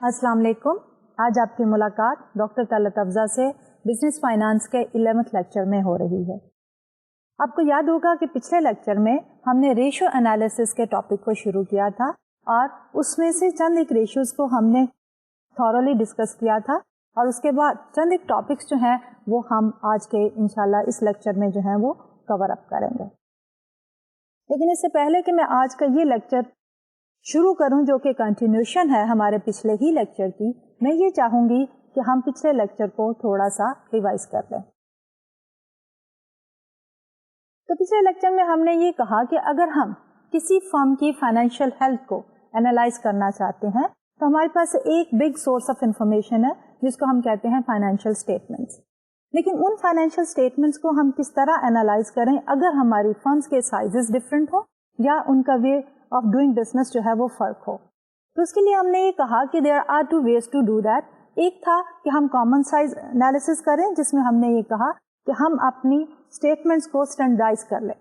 अस्सलाम वालेकुम। आज आपकी मुलाकात डॉक्टर तलत अफजा से बिजनेस फाइनेंस के 11th लेक्चर में हो रही है। आपको याद होगा कि पिछले लेक्चर में हमने रेशियो एनालिसिस के टॉपिक को शुरू किया था और उसमें से चंद एक रेशियोज को हमने थॉरली डिस्कस किया था और उसके बाद चंद एक टॉपिक्स जो हैं वो हम आज के इंशाल्लाह इस लेक्चर में जो है वो कवर अप करेंगे। लेकिन इससे पहले कि मैं आज का ये लेक्चर शुरू करूं जो कि कंटिन्यूशन है हमारे पिछले ही लेक्चर की, मैं ये चाहूंगी कि हम पिछले लेक्चर को थोड़ा सा रिवाइज कर लें। तो पिछले लेक्चर में हमने ये कहा कि अगर हम किसी फर्म की फाइनेंशियल हेल्थ को एनालाइज करना चाहते हैं तो हमारे पास एक बिग सोर्स ऑफ इंफॉर्मेशन है जिसको हम कहते हैं फाइनेंशियल स्टेटमेंट्स। लेकिन उन फाइनेंशियल स्टेटमेंट्स को हम किस तरह एनालाइज करें अगर हमारी फर्म्स के साइजेस डिफरेंट हो या उनका वे ऑफ डूइंग बिजनेस जो है वो फर्क हो। तो उसके लिए हमने ये कहा कि there are two ways to do that. एक था कि हम कॉमन साइज एनालिसिस करें जिसमें हमने ये कहा कि हम अपनी स्टेटमेंट्स को स्टैंडर्डाइज कर लें,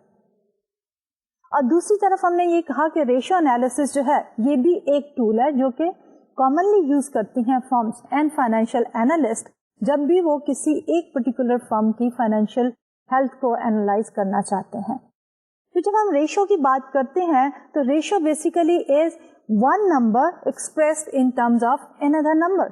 और दूसरी तरफ हमने ये कहा कि रेशियो एनालिसिस जो है ये भी एक टूल है जो कि कॉमनली यूज करती हैं फर्म्स एंड फाइनेंशियल एनालिस्ट जब भी वो किसी एक पर्टिकुलर फर्म की फाइनेंशियल हेल्थ को एनालाइज करना चाहते हैं। तो जब हम रेशियो की बात करते हैं तो ratio basically is one number expressed in terms of another number,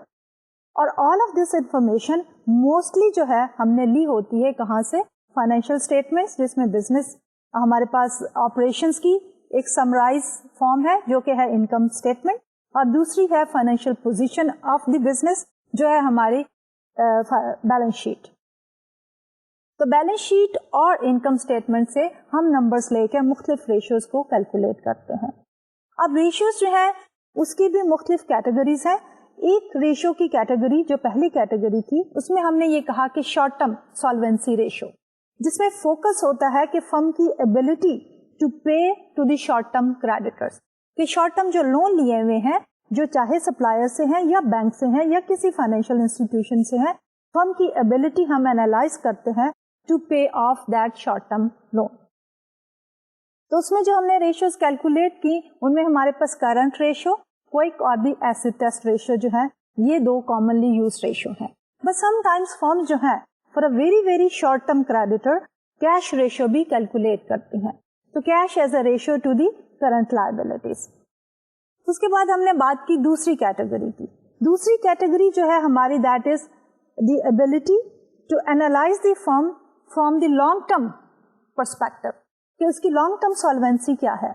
और all of this information mostly जो है हमने ली होती है कहाँ से? फाइनेंशियल स्टेटमेंट्स, जिसमें बिजनेस हमारे पास ऑपरेशंस की एक समराइज फॉर्म है जो कि है इनकम स्टेटमेंट, और दूसरी है financial position of the business जो है हमारी बैलेंस शीट। तो बैलेंस शीट और इनकम स्टेटमेंट से हम नंबर्स लेकर मुख्तलिफ रेशियोज को कैलकुलेट करते हैं। अब रेशियोज जो है उसकी भी मुख्तलिफ कैटेगरीज हैं। एक रेशियो की कैटेगरी जो पहली कैटेगरी थी उसमें हमने ये कहा कि शॉर्ट टर्म सॉल्वेंसी रेशियो, जिसमें फोकस होता है कि फर्म की ability to pay to the short term creditors, कि शॉर्ट टर्म जो लोन लिए हुए हैं जो चाहे सप्लायर से हैं या बैंक से हैं या किसी फाइनेंशियल इंस्टीट्यूशन से हैं, फर्म की एबिलिटी हम एनालाइज करते हैं to pay of that short term loan. तो उसमें जो हमने रेशियोज कैलकुलेट की उनमें हमारे पास करंट रेशियो, क्विक और दी एसिड टेस्ट रेशियो जो है ये दो कॉमनली यूज रेशियो हैं। बट समटाइम्स फर्म जो है for a very very short term creditor cash ratio भी कैलकुलेट करती हैं, तो cash as a ratio to the current liabilities. उसके बाद हमने बात की दूसरी कैटेगरी की। दूसरी कैटेगरी जो है हमारी that is the ability to analyse the firm from the long term perspective, कि उसकी लॉन्ग टर्म सॉल्वेंसी क्या है।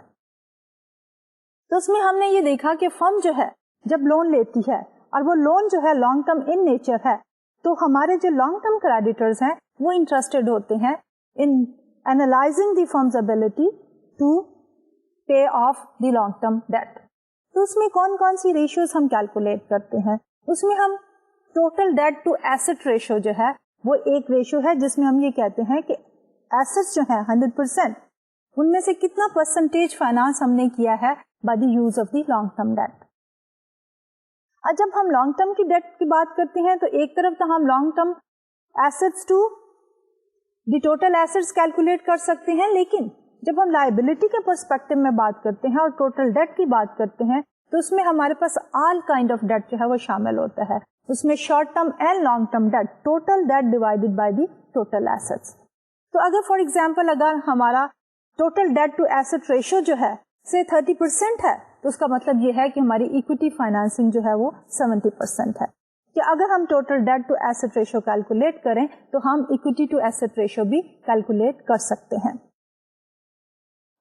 तो उसमें हमने ये देखा कि फर्म जो है जब लोन लेती है और वो लोन जो है लॉन्ग टर्म इन नेचर है, तो हमारे जो लॉन्ग टर्म क्रेडिटर्स हैं वो इंटरेस्टेड होते हैं in analysing the firm's ability to pay off the long term debt. तो उसमें कौन कौन सी रेशियोज हम कैलकुलेट करते हैं? उसमें हम total debt to asset ratio जो है वो एक रेशियो है जिसमें हम ये कहते हैं कि एसेट्स जो है 100% उनमें से कितना परसेंटेज फाइनेंस हमने किया है by the use of the long term date. और जब हम लॉन्ग टर्म की डेट की बात करते हैं तो एक तरफ तो हम long term assets to the total assets calculate कर सकते हैं, लेकिन जब हम लायबिलिटी के पर्सपेक्टिव में बात करते हैं और टोटल डेट की बात करते हैं तो उसमें हमारे पास ऑल काइंड ऑफ डेट जो है वो शामिल होता है। उसमें short term and long term debt, total debt divided by the total assets. तो अगर फॉर एग्जांपल अगर हमारा total debt to asset ratio जो है से 30% है तो उसका मतलब ये है कि हमारी इक्विटी फाइनेंसिंग जो है वो 70% है। कि अगर हम total debt to asset ratio calculate करें तो हम इक्विटी टू एसेट रेशियो भी कैलकुलेट कर सकते हैं।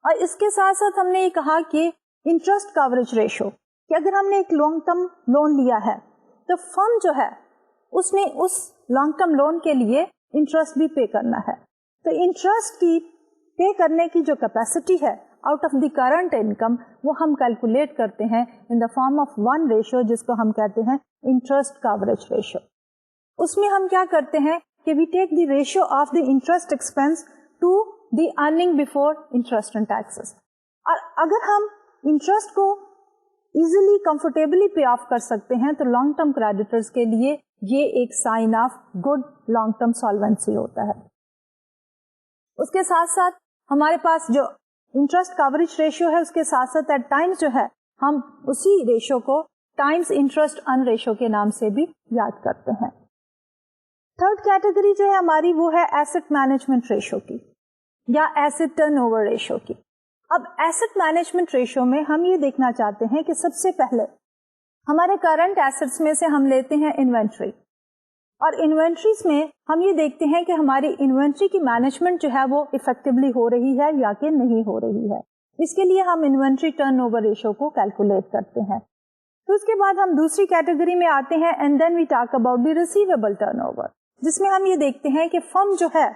और इसके साथ साथ हमने ये कहा कि इंटरेस्ट कवरेज रेशियो, कि अगर हमने एक लॉन्ग टर्म लोन लिया है तो फर्म जो है उसने उस लॉन्ग टर्म लोन के लिए इंटरेस्ट भी पे करना है। तो इंटरेस्ट की पे करने की जो कैपेसिटी है out of the current income वो हम कैलकुलेट करते हैं इन the form of one ratio जिसको हम कहते हैं इंटरेस्ट कवरेज रेशियो। उसमें हम क्या करते हैं कि we take the ratio of the interest expense to the earning before interest and taxes. और अगर हम इंटरेस्ट को इजीली कंफर्टेबली पे ऑफ कर सकते हैं तो लॉन्ग टर्म क्रेडिटर्स के लिए ये एक sign of good long term solvency होता है। उसके साथ साथ हमारे पास जो इंटरेस्ट कवरेज रेशियो है उसके साथ साथ एट टाइम्स जो है हम उसी रेशियो को टाइम्स इंटरेस्ट अर्न रेशो के नाम से भी याद करते हैं। थर्ड कैटेगरी जो है हमारी वो है एसेट मैनेजमेंट रेशो की या एसेट टर्नओवर रेशो की। अब एसेट मैनेजमेंट रेशो में हम ये देखना चाहते हैं कि सबसे पहले हमारे करंट एसेट्स में से हम लेते हैं इन्वेंट्री, और इन्वेंट्रीज में हम ये देखते हैं कि हमारी इन्वेंट्री की मैनेजमेंट जो है वो इफेक्टिवली हो रही है या कि नहीं हो रही है। इसके लिए हम इन्वेंट्री टर्नओवर रेशो को कैलकुलेट करते हैं। तो उसके बाद हम दूसरी कैटेगरी में आते हैं and then we talk about the receivable turnover, जिसमें हम ये देखते हैं कि फर्म जो है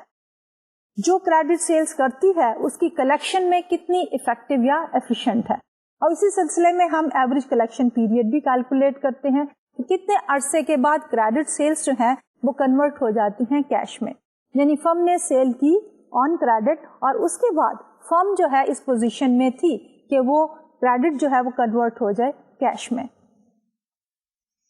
जो क्रेडिट सेल्स करती है उसकी कलेक्शन में कितनी इफेक्टिव या एफिशिएंट है। और इसी सिलसिले में हम एवरेज कलेक्शन पीरियड भी कैलकुलेट करते हैं कि कितने अरसे के बाद क्रेडिट सेल्स जो है वो कन्वर्ट हो जाती हैं कैश में, यानी फर्म ने सेल की ऑन क्रेडिट और उसके बाद फर्म जो है इस पोजीशन में थी कि वो क्रेडिट जो है वो कन्वर्ट हो जाए कैश में।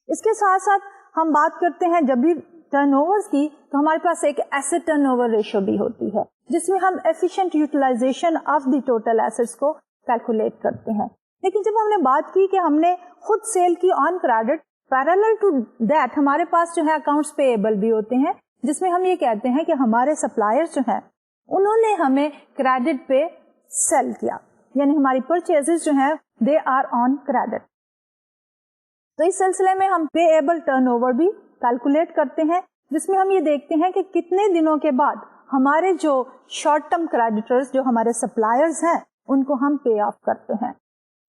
इसके साथ साथ हम बात करते हैं जब भी टर्नओवर्स की, तो हमारे पास एक एसेट टर्नओवर रेशियो भी होती है जिसमें हम efficient utilization of the total assets को कैलकुलेट करते हैं। लेकिन जब हमने बात की कि हमने खुद सेल की on credit, parallel to that हमारे पास जो है अकाउंट्स पेएबल भी होते हैं, जिसमें हम ये कहते हैं कि हमारे सप्लायर्स जो हैं उन्होंने हमें क्रेडिट पे सेल किया, यानी हमारी परचेजेस जो हैं दे आर ऑन क्रेडिट। तो इस सिलसिले में हम पेएबल टर्नओवर भी कैलकुलेट करते हैं, जिसमें हम ये देखते हैं कि कितने दिनों के बाद हमारे जो शॉर्ट टर्म क्रेडिटर्स जो हमारे सप्लायर्स हैं उनको हम पे ऑफ करते हैं।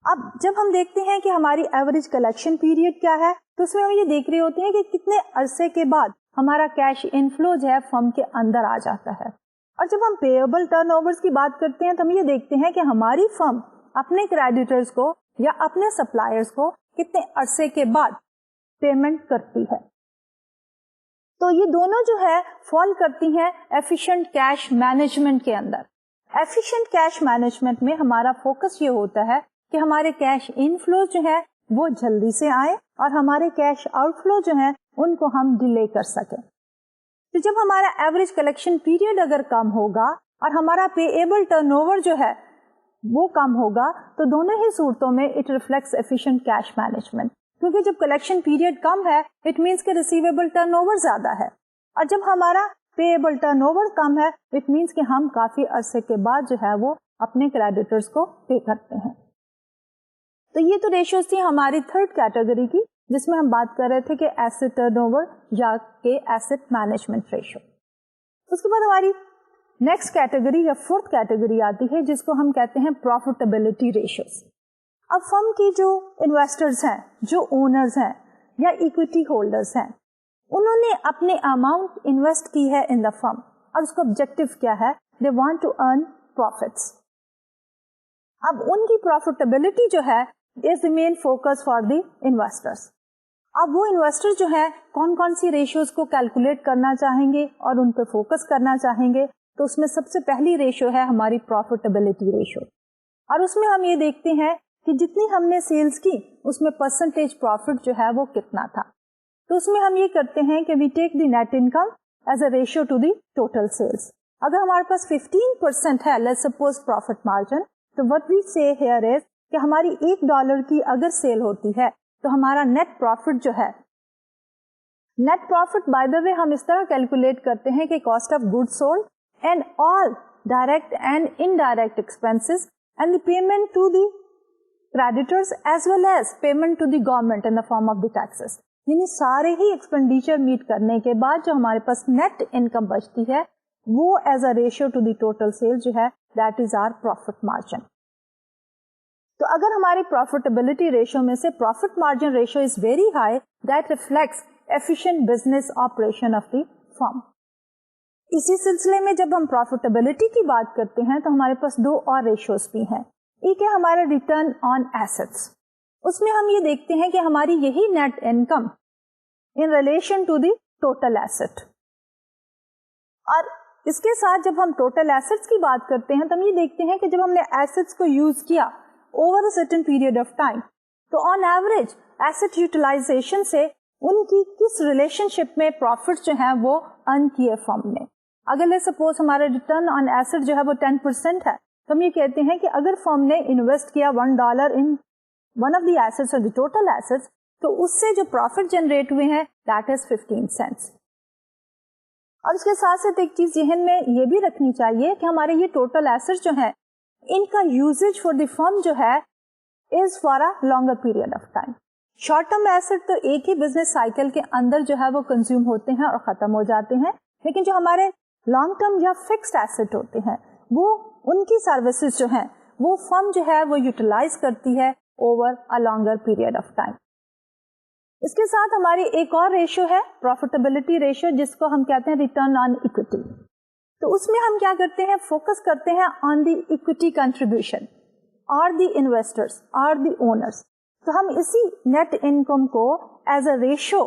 अब जब हम देखते हैं कि हमारी एवरेज कलेक्शन पीरियड क्या है, तो उसमें हम ये देख रहे होते हैं कि कितने अरसे के बाद हमारा कैश इनफ्लो जो है फर्म के अंदर आ जाता है। और जब हम पेएबल टर्नओवर्स की बात करते हैं तो हम ये देखते हैं कि हमारी फर्म अपने क्रेडिटर्स को या अपने सप्लायर्स को कितने अरसे के बाद पेमेंट करती है। तो ये दोनों जो है फॉल करती हैं एफिशिएंट कैश मैनेजमेंट के अंदर। एफिशिएंट कैश मैनेजमेंट में हमारा फोकस ये होता है कि हमारे कैश इनफ्लो जो है वो जल्दी से आए और हमारे कैश आउटफ्लो जो है उनको हम डिले कर सकें। तो जब हमारा एवरेज कलेक्शन पीरियड अगर कम होगा और हमारा पेएबल टर्नओवर जो है वो कम होगा, तो दोनों ही सूरतों में it reflects efficient cash management, क्योंकि जब कलेक्शन पीरियड कम है इट मींस कि रिसीवेबल टर्नओवर ज्यादा है, और जब हमारा पेएबल टर्नओवर कम है इट मींस कि हम काफी अरसे के बाद जो है वो अपने क्रेडिटर्स को पे करते हैं। तो ये तो रेशियोज थी हमारी थर्ड कैटेगरी की, जिसमें हम बात कर रहे थे कि एसेट टर्नओवर या के एसेट मैनेजमेंट रेशियो। उसके बाद हमारी नेक्स्ट कैटेगरी या फोर्थ कैटेगरी आती है जिसको हम कहते हैं प्रॉफिटेबिलिटी रेशियोज। अब फर्म की जो इन्वेस्टर्स हैं, जो ओनर्स हैं या इक्विटी होल्डर्स हैं, उन्होंने अपने अमाउंट इन्वेस्ट की है इन द फर्म और उसका ऑब्जेक्टिव क्या है, they want to earn profits. अब उनकी प्रॉफिटेबिलिटी जो है is the main focus for the investors. अब वो इन्वेस्टर्स जो है कौन कौन सी रेशियोज को कैलकुलेट करना चाहेंगे और उन पर फोकस करना चाहेंगे, तो उसमें सबसे पहली रेशियो है हमारी प्रॉफिटेबिलिटी रेशियो, और उसमें हम ये देखते हैं कि जितनी हमने सेल्स की उसमें परसेंटेज प्रॉफिट जो है वो कितना था। तो उसमें हम ये करते हैं कि we take the net income as a ratio to the total sales. अगर हमारे पास 15% है लेट्स सपोज प्रॉफिट मार्जिन, तो what we say here is कि हमारी $1 की अगर सेल होती है तो हमारा नेट प्रॉफिट जो है, net profit by the way हम इस तरह कैलकुलेट करते हैं कि cost of goods sold and all direct and indirect expenses and the payment to the creditors as well as payment to the government in the form of the taxes, यानी सारे ही expenditure meet करने के बाद जो हमारे पास net income बचती है वो as a ratio to the total sale जो है that is our profit margin. तो अगर हमारी प्रॉफिटेबिलिटी रेशियो में से profit margin ratio is very high, that reflects efficient business operation of the firm. इसी सिलसिले में जब हम प्रॉफिटेबिलिटी की बात करते हैं तो हमारे पास दो और रेशियोज भी हैं। एक है हमारा रिटर्न ऑन एसेट्स, उसमें हम ये देखते हैं कि हमारी यही net income in relation to the total asset, और इसके साथ जब हम टोटल एसेट्स की बात करते हैं तो हम ये देखते हैं कि जब हमने एसेट्स को यूज किया over a certain period of time, तो ऑन एवरेज एसेट यूटिलाइजेशन से उनकी किस रिलेशनशिप में प्रॉफिट जो है वो अर्न किए फर्म ने। अगर ले सपोज हमारा रिटर्न ऑन एसेट जो है वो 10% है, तो हम ये कहते हैं कि अगर फर्म ने इन्वेस्ट किया $1 in one of the assets और द टोटल एसेट्स, तो उससे जो प्रॉफिट जनरेट हुए हैं दैट इज 15 सेंट्स। और उसके साथ साथ एक चीज जहन में ये भी रखनी चाहिए कि हमारे ये टोटल एसेट्स जो है इनका यूजेज फॉर द फर्म जो है is for a longer period of time. Short term asset तो एक ही बिजनेस साइकिल के अंदर जो है वो कंज्यूम होते हैं और खत्म हो जाते हैं, लेकिन जो हमारे लॉन्ग टर्म या फिक्स्ड एसेट होते हैं वो उनकी सर्विसेज जो है वो फर्म जो है वो यूटिलाइज करती है over a longer period of time. इसके साथ हमारी एक और रेशियो है प्रॉफिटेबिलिटी रेशियो, जिसको हम कहते हैं रिटर्न ऑन इक्विटी। तो उसमें हम क्या करते हैं, फोकस करते हैं ऑन द इक्विटी कंट्रीब्यूशन और द इन्वेस्टर्स और द ओनर्स। तो हम इसी नेट इनकम को as a ratio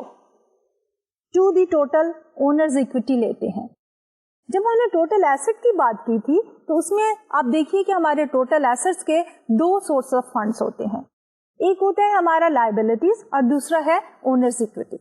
to the total owners equity लेते हैं। जब हमने टोटल एसेट की बात की थी तो उसमें आप देखिए कि हमारे टोटल एसेट्स के दो सोर्स ऑफ फंड्स होते हैं, एक होता है हमारा लायबिलिटीज और दूसरा है ओनर्स इक्विटी।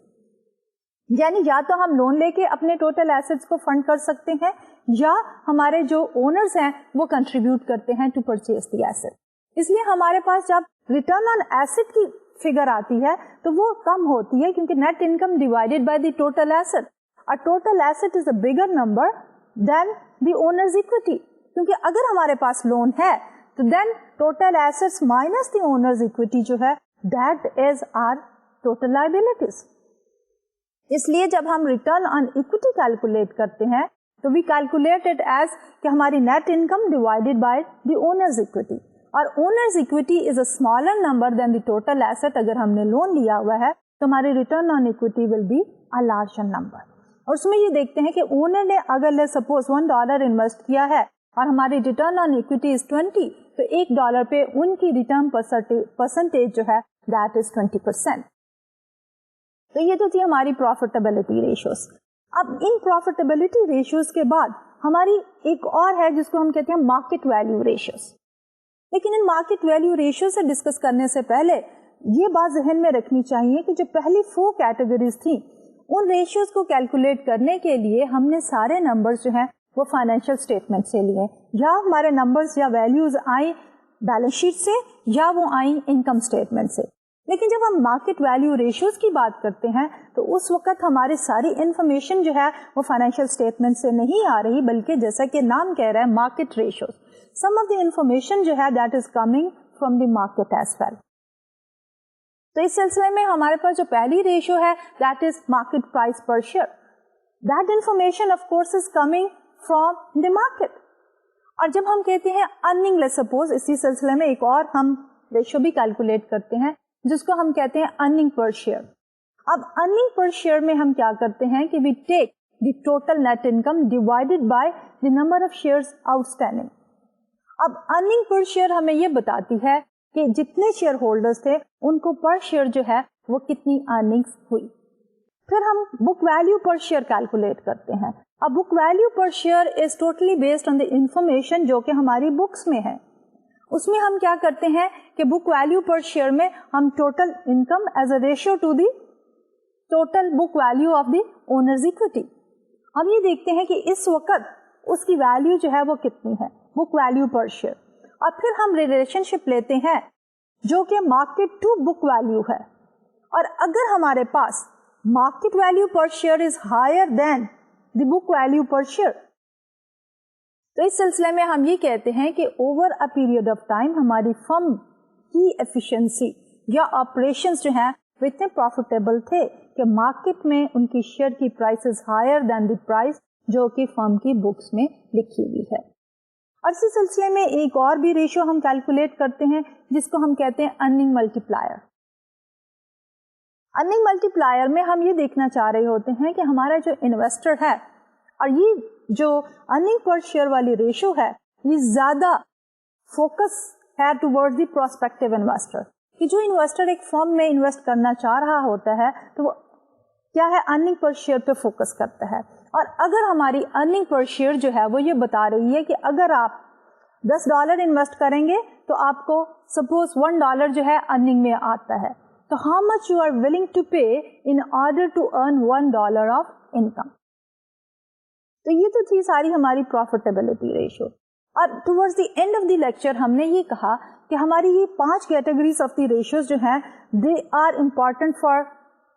यानी या तो हम लोन लेके अपने टोटल एसेट्स को फंड कर सकते हैं या हमारे जो ओनर्स हैं वो कंट्रीब्यूट करते हैं टू परचेज द एसेट। इसलिए हमारे पास जब रिटर्न ऑन एसेट की फिगर आती है तो वो कम होती है, क्योंकि net income divided by the total asset, और total asset is a bigger number than the owners equity. क्योंकि अगर हमारे पास लोन है तो then total assets minus the owners equity जो है that is our total liabilities. इसलिए जब हम रिटर्न ऑन इक्विटी कैलकुलेट करते हैं तो वी कैलकुलेट इट एज कि हमारी net income divided by the owners equity, और owner's equity is a smaller number than the total asset. अगर हमने लोन लिया हुआ है तो हमारी return on equity will be a larger number. और उसमें ये देखते हैं कि ओनर ने अगर सपोज $1 इन्वेस्ट किया है और हमारी रिटर्न ऑन इक्विटी इज 20, तो $1 पे उनकी रिटर्न परसेंटेज जो है दैट इज 20%। तो ये तो थी हमारी प्रॉफिटेबिलिटी रेशियोज। अब इन प्रॉफिटेबिलिटी रेशियोज के बाद हमारी एक और है जिसको हम कहते हैं मार्केट वैल्यू रेशियोज। लेकिन इन मार्केट वैल्यू रेशियो से डिस्कस करने से पहले ये बात जहन में रखनी चाहिए कि जो पहली 4 कैटेगरीज थी उन रेशियोज को कैलकुलेट करने के लिए हमने सारे नंबर्स जो हैं वो फाइनेंशियल स्टेटमेंट से लिए, या हमारे नंबर्स या वैल्यूज आई बैलेंस शीट से या वो आई इनकम स्टेटमेंट से। लेकिन जब हम मार्केट वैल्यू रेशियोज की बात करते हैं तो उस वक्त हमारी सारी इंफॉर्मेशन जो है वो फाइनेंशियल स्टेटमेंट से नहीं आ रही, बल्कि जैसा कि नाम कह रहा है market ratios, some of the information जो है that is coming from the market as well. तो इस सिलसिले में हमारे पास जो पहली रेशियो है दैट इज मार्केट प्राइस पर share. That information of course is coming from the market. और जब हम कहते हैं अर्निंग, लेट्स सपोज इसी सिलसिले में एक और हम रेशियो भी कैलकुलेट करते हैं जिसको हम कहते हैं अर्निंग पर शेयर। अब अर्निंग पर शेयर में हम क्या करते हैं कि we take the total net income divided by the number of shares outstanding. अब अर्निंग पर शेयर हमें ये बताती है कि जितने शेयर होल्डर्स थे उनको पर शेयर जो है वो कितनी अर्निंग्स हुई। फिर हम book value per share calculate करते हैं। अब book value per share is totally based on the information जो कि हमारी बुक्स में है। उसमें हम क्या करते हैं कि बुक वैल्यू पर शेयर में हम total income as a ratio to the total book value of the owners equity, हम ये देखते हैं कि इस वक्त उसकी वैल्यू जो है वो कितनी है, बुक वैल्यू पर शेयर। और फिर हम रिलेशनशिप लेते हैं जो कि मार्केट टू बुक वैल्यू है, और अगर हमारे पास market value per share is higher than the book value per share, तो इस सिलसिले में हम ये कहते हैं कि over a period of time हमारी फर्म की एफिशिएंसी या ऑपरेशंस जो हैं वो इतने प्रॉफिटेबल थे कि मार्केट में उनकी शेयर की price is higher than the price जो कि फर्म की बुक्स में लिखी हुई है। और इसी सिलसिले में एक और भी रेशियो हम कैलकुलेट करते हैं जिसको हम कहते हैं अर्निंग मल्टीप्लायर। अर्निंग मल्टीप्लायर में हम ये देखना चाह रहे होते हैं कि हमारा जो इन्वेस्टर है, और ये जो अर्निंग पर शेयर वाली रेशियो है ये ज्यादा फोकस है टुवर्ड्स द प्रोस्पेक्टिव इन्वेस्टर, कि जो इन्वेस्टर एक फर्म में इन्वेस्ट करना चाह रहा होता है तो वो क्या है, अर्निंग पर शेयर पे फोकस करता है। और अगर हमारी अर्निंग पर शेयर जो है वो ये बता रही है कि अगर आप $10 इन्वेस्ट करेंगे तो आपको सपोज $1 जो है अर्निंग में आता है, तो how much you are willing to pay in order to earn $1 of income. तो ये तो थी सारी हमारी प्रॉफिटेबिलिटी रेशियो। اور towards the end of the lecture ہم نے یہ کہا کہ ہماری یہ 5 کیٹیگریز آف دی ریشیوز جو ہیں they are important for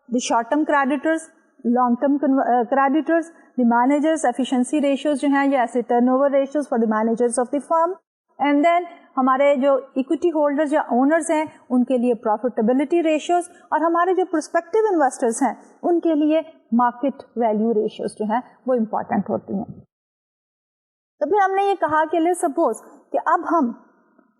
the short term creditors, long term creditors, the managers efficiency ratios جو ہیں یا ایسے turnover ratios for the managers of the firm, and then ہمارے جو اکوٹی ہولڈرز یا owners ہیں ان کے لیے پروفیٹیبلٹی ریشیوز, اور ہمارے جو پرسپیکٹو انویسٹرز ہیں ان کے لیے مارکیٹ ویلیو ریشیوز جو ہیں وہ امپورٹنٹ ہوتی ہیں. تو پھر ہم نے یہ کہا کہ لیٹس سپوز کہ اب ہم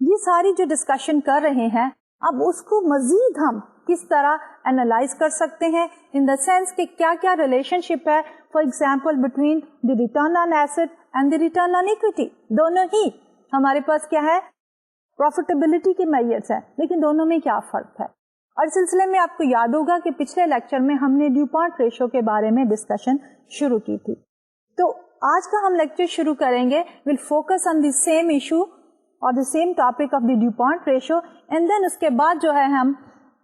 یہ ساری جو ڈسکشن کر رہے ہیں اب اس کو مزید ہم کس طرح اینالائز کر سکتے ہیں, ان دا سینس کہ کیا کیا ریلیشن شپ ہے for example between the return on asset and the return on equity. دونوں ہی ہمارے پاس کیا ہے پروفیٹیبلٹی کے میئرز ہیں, لیکن دونوں میں کیا فرق ہے. اور اس سلسلے میں آپ کو یاد ہوگا کہ پچھلے لیکچر میں ہم نے ڈیو پوائنٹ ریشو کے بارے میں ڈسکشن شروع کی تھی. تو آج کا ہم لیکچر شروع کریں گے will focus on the same issue اور the same topic of the DuPont ratio, and then اس کے بعد جو ہے ہم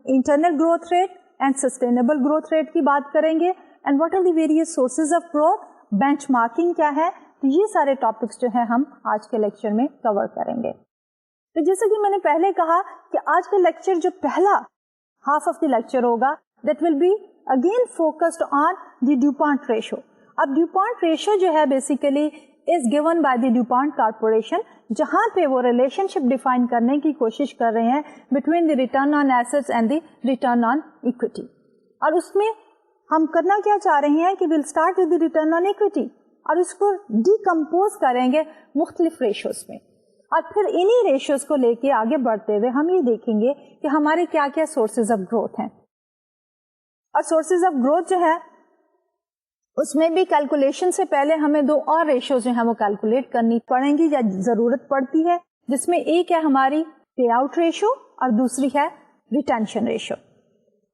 internal growth rate and sustainable growth rate کی بات کریں گے, and what are the various sources of growth, benchmarking کیا ہے. تو یہ سارے ٹاپکس جو ہیں ہم آج کے لیکچر میں کور کریں گے. تو جیسا کہ میں نے پہلے کہا کہ آج کا لیکچر جو پہلا ہاف آف دی لیکچر ہوگا that will be again focused on the DuPont ratio. اب ڈیو پوائنٹ ریشو جو ہے basically is given by the DuPont corporation, جہاں پہ وہ ریلیشن شپ ڈیفائن کرنے کی کوشش کر رہے ہیں between the return on assets and the return on equity. اور اس میں ہم کرنا کیا چاہ رہے ہیں کہ will start with the return on equity اور اس کو ڈیکمپوز کریں گے مختلف ریشوز میں, اور پھر انہی ریشوز کو لے کے آگے بڑھتے ہوئے ہم یہ دیکھیں گے کہ ہمارے کیا کیا سورسز آف گروتھ ہیں. اور سورسز آف گروتھ جو ہے اس میں بھی کیلکولیشن سے پہلے ہمیں 2 اور ریشوز جو ہیں وہ کیلکولیٹ کرنی پڑیں گی یا ضرورت پڑتی ہے, جس میں ایک ہے ہماری پے آؤٹ ریشو اور دوسری ہے ریٹینشن ریشو.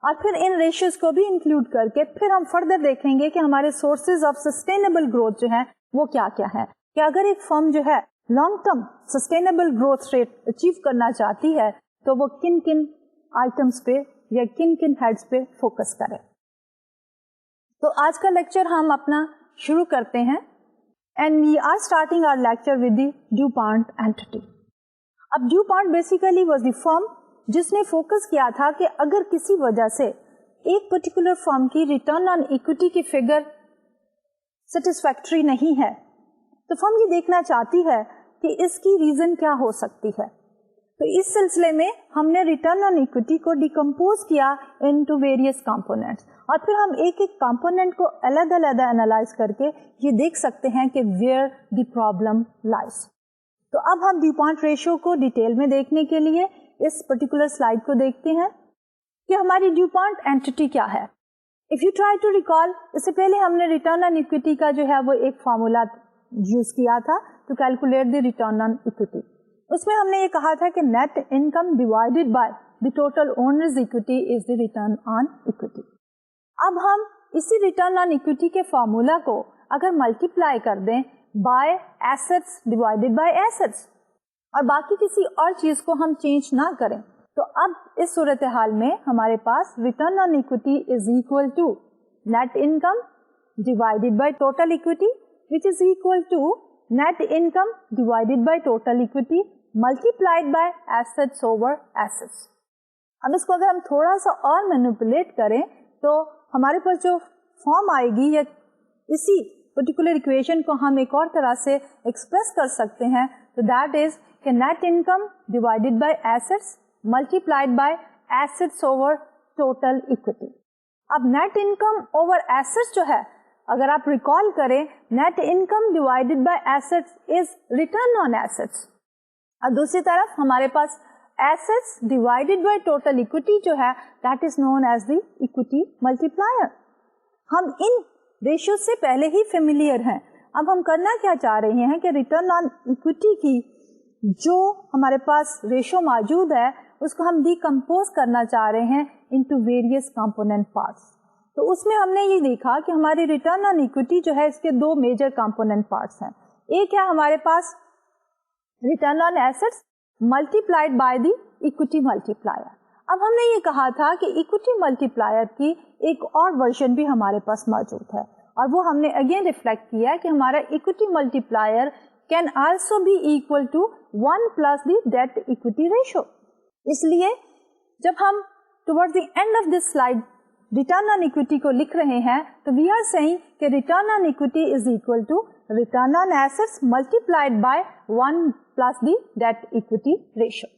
اور پھر ان ریشوز کو بھی انکلوڈ کر کے پھر ہم فردر دیکھیں گے کہ ہمارے سورسز آف سسٹینیبل گروتھ جو ہے وہ کیا کیا ہے, کہ اگر ایک فرم جو ہے long term sustainable growth rate achieve کرنا چاہتی ہے تو وہ کن کن آئٹمس پہ یا کن کن ہیڈز پہ فوکس کرے. تو آج کا لیکچر ہم اپنا شروع کرتے ہیں, and we are starting our lecture with the DuPont identity. اب DuPont basically was the firm جس نے فوکس کیا تھا کہ اگر کسی وجہ سے ایک پرٹیکولر فرم کی ریٹرن آن اکویٹی کی فگر سیٹسفیکٹری نہیں ہے تو فرم یہ دیکھنا چاہتی ہے کہ اس کی ریزن کیا ہو سکتی ہے. تو اس سلسلے میں ہم نے ریٹرن آن اکویٹی کو ڈیکمپوز کیا انٹو ویریس کمپوننٹس, اور پھر ہم ایک ایک کمپوننٹ کو الگ الگ انالائز کر کے یہ دیکھ سکتے ہیں کہ ویئر دی پرابلم لائز. تو اب ہم ڈیو پوائنٹ ریشو کو ڈیٹیل میں دیکھنے کے لیے اس پرٹیکولر سلائیڈ کو دیکھتے ہیں کہ ہماری ڈیو پوائنٹ اینٹی کیا ہے. If you try to recall, اس سے پہلے ہم نے ریٹرن آن اکویٹی کا جو ہے وہ ایک فارمولا یوز کیا تھا to calculate the return on equity. اس میں ہم نے یہ کہا تھا کہ net income divided by the total owner's equity is the return on equity. اب ہم اسی ریٹرن آن اکویٹی کے فارمولا کو اگر ملٹیپلائی کر دیں by assets divided by assets اور باقی کسی اور چیز کو ہم چینج نہ کریں, تو اب اس صورتحال میں ہمارے پاس return on equity is equal to net income divided by total equity which is equal to net income divided by total equity multiplied by assets over assets. اب اس کو اگر ہم تھوڑا سا اور مینیپولیٹ کریں تو ہمارے پاس جو فارم آئے گی یا اسی پرٹیکولر اکویشن کو ہم ایک اور طرح سے ایکسپریس کر سکتے ہیں, تو دیٹ از کہ net income divided by assets multiplied by assets over total equity. اب نیٹ انکم اوور ایسٹس جو ہے اگر آپ ریکال کریں net income divided by assets is return on assets, اور دوسری طرف ہمارے پاس assets divided by total equity جو ہے that is known as the equity multiplier. ہم ان ریشیو سے پہلے ہی فیملیئر ہیں. اب ہم کرنا کیا چاہ رہے ہیں کہ ریٹرن آن اکویٹی کی جو ہمارے پاس ریشیو موجود ہے اس کو ہم ڈیکمپوز کرنا چاہ رہے ہیں انٹو ویریس کمپوننٹ پارٹس. تو اس میں ہم نے یہ دیکھا کہ ہماری ریٹرن آن اکویٹی جو ہے اس کے 2 میجر کمپوننٹ پارٹس ہیں. ایک ہے ہمارے پاس return on assets multiplied by the equity multiplier. اب ہم نے یہ کہا تھا کہ اکویٹی ملٹیپلائر کی ایک اور ورژن بھی ہمارے پاس موجود ہے, اور وہ ہم نے اگین ریفلیکٹ کیا کہ ہمارا equity multiplier can also be equal to 1 plus the debt equity ratio. اس لیے جب ہم towards the end of this slide return on equity کو لکھ رہے ہیں تو we are saying کہ return on equity is equal to return on assets multiplied by 1 plus the debt equity ratio.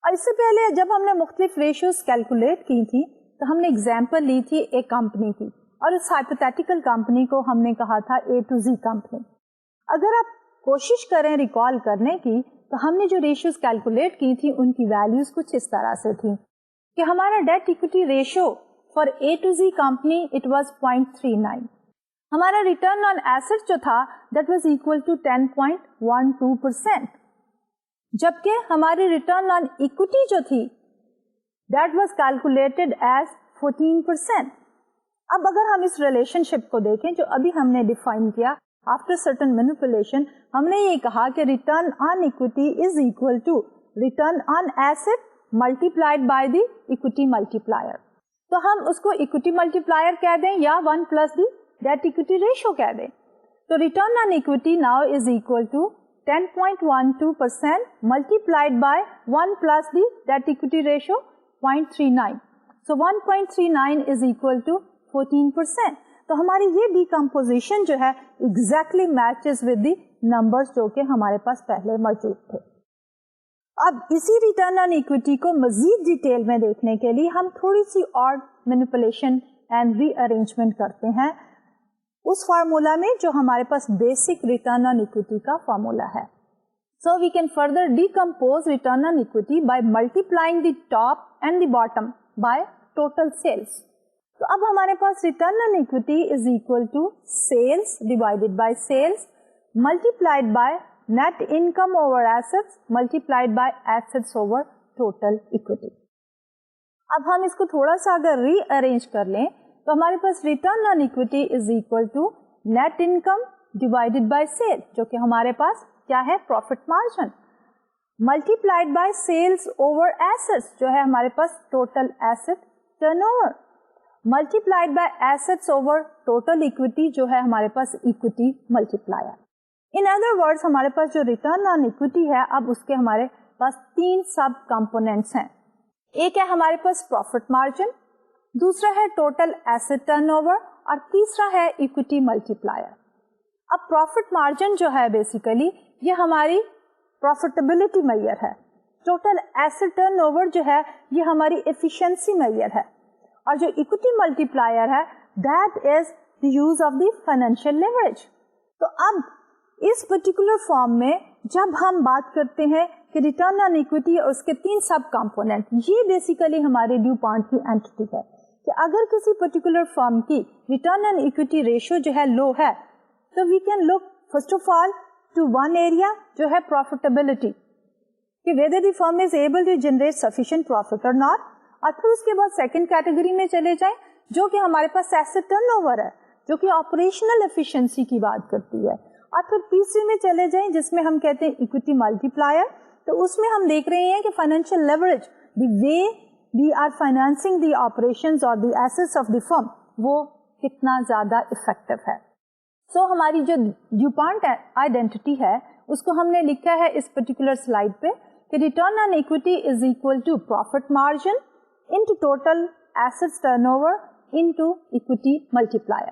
اور اس سے پہلے جب ہم نے مختلف ریشیوز کیلکولیٹ کی تھی تو ہم نے اگزامپل لی تھی ایک کمپنی کی, اور اس ہائپوتھیٹیکل کمپنی کو ہم نے کہا تھا A to Z کمپنی. اگر آپ کوشش کریں ریکال کرنے کی تو ہم نے جو ریشیوز کیلکولیٹ کی تھی ان کی ویلیوز کچھ اس طرح سے تھی کہ ہمارا date equity ratio for A to Z company it was 0.39. ہمارا ریٹرن آن ایسٹ جو تھا دیٹ واز اکول ٹو 10.12%, جبکہ ہماری ریٹرن آن ایکوٹی جو تھی دیٹ واز کیلکولیٹڈ ایز 14%. اب اگر ہم اس ریلیشن شپ کو دیکھیں جو ابھی ہم نے ڈیفائن کیا آفٹر سرٹن مینیپولیشن, ہم نے یہ کہا کہ return on equity is equal to return on asset multiplied by the equity multiplier. تو ہم اس کو ایکوٹی ملٹیپلائر کہہ دیں یا 1 plus the debt equity ratio کہہ دیں. تو return on equity now is equal to 10.12% multiplied by 1 plus the debt equity ratio 0.39. So 1.39 is equal to 14%. تو ہماری یہ ڈیکمپوزیشن جو ہے exactly matches with the numbers جو کہ ہمارے پاس پہلے موجود تھے. اب اسی ریٹرن آن ایکوٹی کو مزید ڈیٹیل میں دیکھنے کے لیے ہم تھوڑی سی اور مینیپولیشن اینڈ ری ارینجمنٹ کرتے ہیں اس فارمولا میں جو ہمارے پاس بیسک ریٹرن آن ایکوٹی کا فارمولا ہے. So we can further decompose return on equity by multiplying the top and the bottom by total sales. تو اب ہمارے پاس return on equity is equal to sales divided by sales multiplied by net income over assets multiplied by assets over total equity. اب ہم اس کو تھوڑا سا اگر ری ارینج کر لیں تو ہمارے پاس return on equity is equal to net income divided by sale جو کہ ہمارے پاس کیا ہے profit margin multiplied by sales over assets جو ہے ہمارے پاس total asset turnover multiplied by assets over total equity جو ہے ہمارے پاس equity multiplier. In other words ہمارے پاس جو ریٹرن آن ایکوٹی ہے اب اس کے ہمارے پاس 3 سب کمپونیٹس ہیں. ایک ہے ہمارے پاس پروفٹ مارجن, دوسرا ہے ٹوٹل ایسٹ ٹرن اوور اور تیسرا ہے ایکوٹی ملٹیپلائر. اب پروفٹ مارجن جو ہے بیسیکلی یہ ہماری پروفیٹیبلٹی میئر ہے. ٹوٹل ایسٹ ٹرن اوور جو ہے یہ ہماری ایفیشنسی میئر ہے, اور جو ایکوٹی ملٹیپلائر ہے that is the use of the financial leverage. تو اب اس پرٹیکولر فارم میں جب ہم بات کرتے ہیں کہ ریٹرن آن ایکوٹی اور اس کے 3 سب کمپوننٹ, یہ بیسیکلی ہمارے ڈیو پوائنٹ کی اینٹی ہے کہ اگر کسی پرٹیکولر فرم کی ریٹرن آن ایکوٹی ریشیو جو ہے لو ہے تو we can look first of all to one area جو ہے پروفیٹیبلٹی کہ whether the firm is able to generate sufficient profit or not, اور پھر اس کے بعد سیکنڈ کیٹیگری میں چلے جائیں جو کہ ہمارے پاس ایسٹ ٹرن اوور ہے جو کہ آپریشنل ایفیشنسی کی بات کرتی ہے, اور پھر تیسری میں چلے جائیں جس میں ہم کہتے ہیں ایکوٹی ملٹیپلائر. تو اس میں ہم دیکھ رہے ہیں کہ financial leverage the way we are financing the operations or the assets of the firm وہ کتنا زیادہ effective ہے. So ہماری جو ڈیوپانٹ آئیڈینٹی ہے اس کو ہم نے لکھا ہے اس پرٹیکولر سلائڈ پہ کہ return on equity is equal to profit margin into total assets turnover into equity multiplier.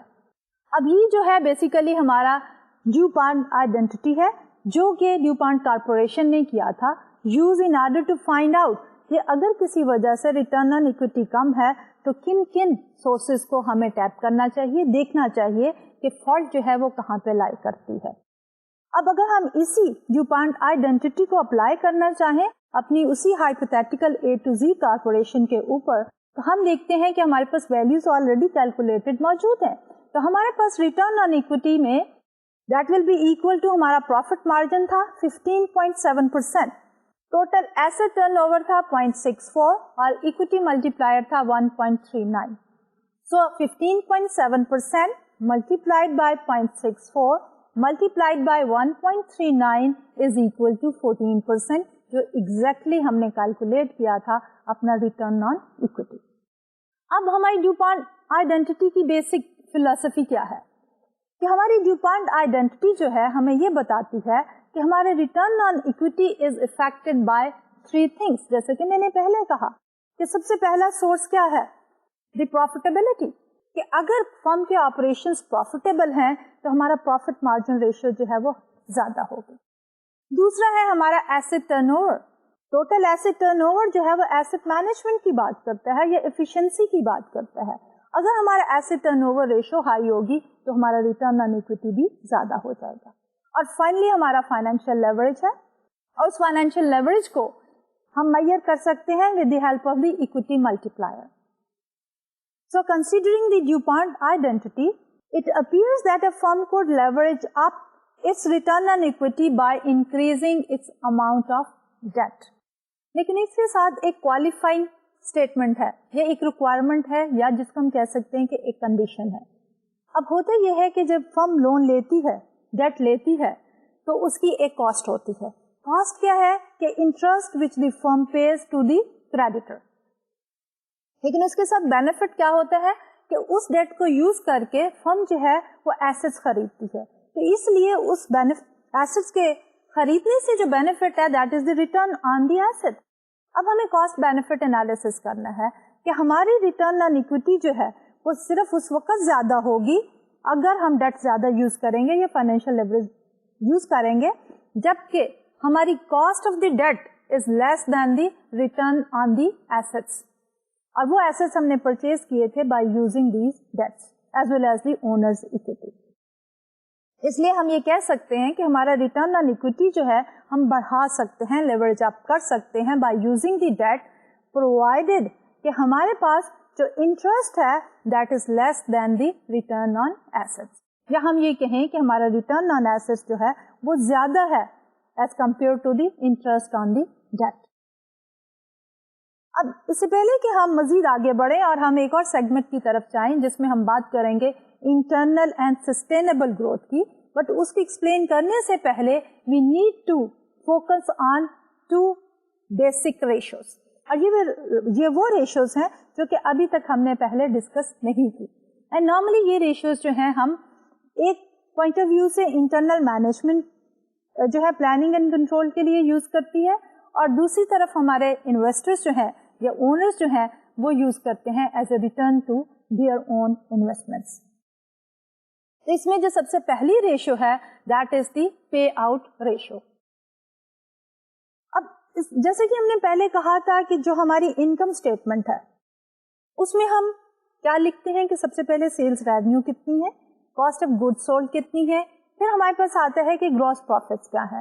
اب یہ جو ہے بیسیکلی ہمارا ڈیوپانٹ آئیڈینٹی ہے جو کہ ڈیوپانٹ کارپوریشن نے کیا تھا use in order to find out کہ اگر کسی وجہ سے ریٹرن آن ایکوٹی کم ہے تو کن کن سورسز کو ہمیں ٹیپ کرنا چاہیے, دیکھنا چاہیے کہ فالٹ جو ہے وہ کہاں پہ لائی کرتی ہے. اب اگر ہم اسی ڈیوپانٹ آئیڈینٹی کو اپلائی کرنا چاہیں اپنی اسی hypothetical A to Z corporation کے اوپر تو ہم دیکھتے ہیں کہ ہمارے پاس ویلیوز آلریڈی کیلکولیٹڈ موجود ہیں. تو ہمارے پاس ریٹرن آن ایکوٹی میں that will be equal to ہمارا پروفٹ مارجن تھا 15.7%, ٹوٹل ایسٹ ٹرن اوور تھا 0.64 اور ایکوٹی ملٹیپلائر تھا 1.39. So 15.7% multiplied by 0.64 multiplied by 1.39 is equal to 14% جو ایگزیکٹلی ہم نے کیلکولیٹ کیا تھا اپنا ریٹرن آن ایکوٹی. اب ہماری ڈیوپانٹ آئیڈینٹی کی بیسک فلسفی کیا ہے کہ ہماری ڈیوپانٹ آئیڈینٹی جو ہے ہمیں یہ بتاتی ہے کہ ہمارے return on equity is affected by 3 things. جیسے کہ میں نے پہلے کہا کہ سب سے پہلا سورس کیا ہے؟ دی پروفیٹیبلٹی، کہ اگر فرم کے آپریشنز پروفیٹیبل ہیں تو ہمارا پروفٹ مارجن ریشیو جو ہے وہ زیادہ ہوگی. دوسرا ہے ہمارا asset turnover. Total asset turnover جو ہے وہ ایسٹ مینجمنٹ کی بات کرتا ہے یا ایفیشنسی کی بات کرتا ہے. اگر ہمارا asset turnover ratio high ہوگی تو ہمارا ریٹرن آن ایکویٹی بھی زیادہ ہو جائے گا. اور فائنلی ہمارا فائنینشیل لیوریج ہے، اور اس فائنینشیل لیوریج کو ہم میئر کر سکتے ہیں with the help of the equity multiplier. So considering the DuPont identity, it appears that a firm could leverage up its return on equity by increasing its amount of debt. لیکن اس کے ساتھ ایک qualifying statement ہے، یہ ایک requirement ہے یا جس کو ہم کہہ سکتے ہیں کہ ایک condition ہے. اب ہوتا یہ ہے کہ جب فرم لون لیتی ہے، ڈیٹ لیتی ہے، تو اس کی ایک کاسٹ ہوتی ہے. کاسٹ کیا ہے؟ کہ interest which the firm pays to the creditor. لیکن اس کے ساتھ بینیفٹ کیا ہوتا ہے کہ اس ڈیٹ کو یوز کر کے فرم جو ہے وہ ایسٹس خریدتی ہے. تو اس لیے اس ایسٹس کے خریدنے سے جو بینیفٹ ہے that is the return on the asset. اب ہمیں کاسٹ بینیفٹ انالیسس کرنا ہے کہ ہماری ریٹرن آن اکویٹی جو ہے وہ صرف اس وقت زیادہ ہوگی اگر ہم ڈیٹ زیادہ یوز کریں گے یا فائنینشیل لیوریج یوز کریں گے، جبکہ ہماری cost of the debt is less than the return on the assets. اور وہ ایسٹس ہم نے پرچیز کیے تھے by using these debts as well as the owner's equity. اس لیے ہم یہ کہہ سکتے ہیں کہ ہمارا ریٹرن آن اکویٹی جو ہے ہم بڑھا سکتے ہیں، لیوریج اپ کر سکتے ہیں by using the debt, provided کہ ہمارے پاس جو انٹرسٹ ہے that is less than the return on assets. یا ہم یہ کہیں کہ ہمارا ریٹرن آن ایسٹس جو ہے وہ زیادہ ہے as compare to the interest on the debt. اب اس سے پہلے کہ ہم مزید آگے بڑھیں اور ہم ایک اور سیگمنٹ کی طرف جائیں جس میں ہم بات کریں گے انٹرنل اینڈ سسٹینیبل گروتھ کی، بٹ اس کو ایکسپلین کرنے سے پہلے we need to focus on 2 basic ratios. اور یہ وہ ریشوز ہیں جو کہ ابھی تک ہم نے پہلے ڈسکس نہیں کی. اینڈ نارملی یہ ریشوز جو ہیں ہم ایک پوائنٹ آف ویو سے انٹرنل مینجمنٹ جو ہے پلاننگ اینڈ کنٹرول کے لیے یوز کرتی ہے، اور دوسری طرف ہمارے انویسٹرز جو ہیں یا اونرز جو ہیں وہ یوز کرتے ہیں as a return to their own investments. اس میں جو سب سے پہلی ریشو ہے that is the payout ratio. اب جیسے کہ ہم نے پہلے کہا تھا کہ جو ہماری انکم اسٹیٹمنٹ ہے اس میں ہم کیا لکھتے ہیں کہ سب سے پہلے سیلز ریونیو کتنی ہے، کاسٹ آف گڈ سولڈ کتنی ہے، پھر ہمارے پاس آتا ہے کہ گراس پروفٹس کیا ہے.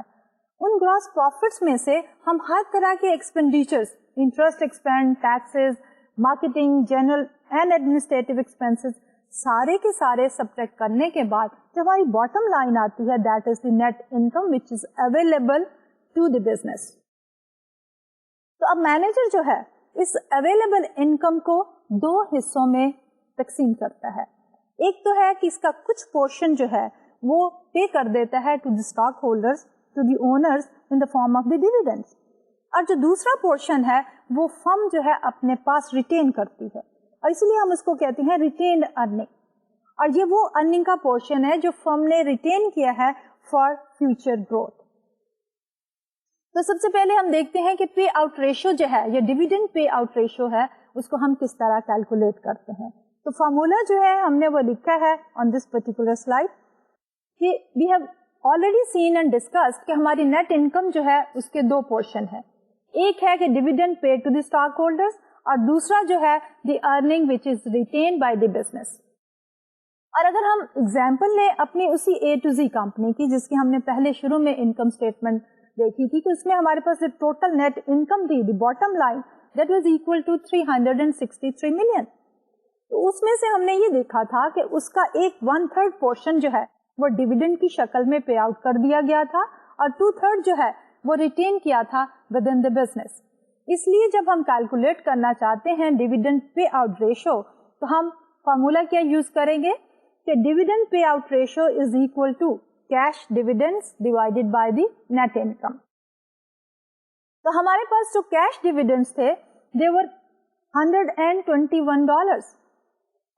ان گراس پروفٹس میں سے ہم ہر طرح کے expenditures, interest expense, taxes, marketing, general and administrative expenses, سارے کے سارے سبٹریکٹ کرنے کے بعد جو ہماری باٹم لائن آتی ہے that is the net income which is available to the business. تو اب مینیجر جو ہے اس اویلیبل انکم کو 2 حصوں میں تقسیم کرتا ہے. ایک تو ہے کہ اس کا کچھ پورشن جو ہے وہ پے کر دیتا ہے to the stockholders, to the owners in the form of the dividends, اور جو دوسرا پورشن ہے وہ فرم جو ہے اپنے پاس ریٹین کرتی ہے، اور اس لیے ہم اس کو کہتے ہیں ریٹینڈ ارننگ. اور یہ وہ ارننگ کا پورشن ہے جو فرم نے ریٹین کیا ہے فار فیوچر گروتھ. تو سب سے پہلے ہم دیکھتے ہیں کہ پے آؤٹ ریشو جو ہے یا ڈیویڈنڈ پے آؤٹ ریشو ہے اس کو ہم کس طرح کیلکولیٹ کرتے ہیں. تو فارمولا جو ہے ہم نے وہ لکھا ہے آن دس پرٹیکولر سلائڈ کہ we have already seen and discussed کہ ہماری نیٹ انکم جو ہے اس کے 2 پورشن ہے. ایک ہے کہ dividend pay to the stockholders, اور دوسرا جو ہے the earning which is retained by the business. اور اگر ہم ایگزامپل لیں اپنی اسی اے ٹو زی کمپنی کی جس کی ہم نے پہلے شروع میں انکم اسٹیٹمنٹ دیکھی تھی کہ اس میں ہمارے پاس ٹوٹل نیٹ انکم تھی، the bottom line that was equal to 363 million. تو اس میں سے ہم نے یہ دیکھا تھا کہ اس کا ایک 1/3 پورشن جو ہے وہ ڈیویڈنڈ کی شکل میں پے آؤٹ کر دیا گیا تھا، اور 2/3 جو ہے وہ ریٹین کیا تھا ود ان دا بزنس. اس لیے جب ہم کیلکولیٹ کرنا چاہتے ہیں ڈیویڈنڈ پے آؤٹ ریشو تو ہم فارمولا کیا یوز کریں گے کہ dividend payout ratio is equal to cash dividends divided by the net income. تو ہمارے پاس جو کیش ڈیویڈنڈز تھے they were $121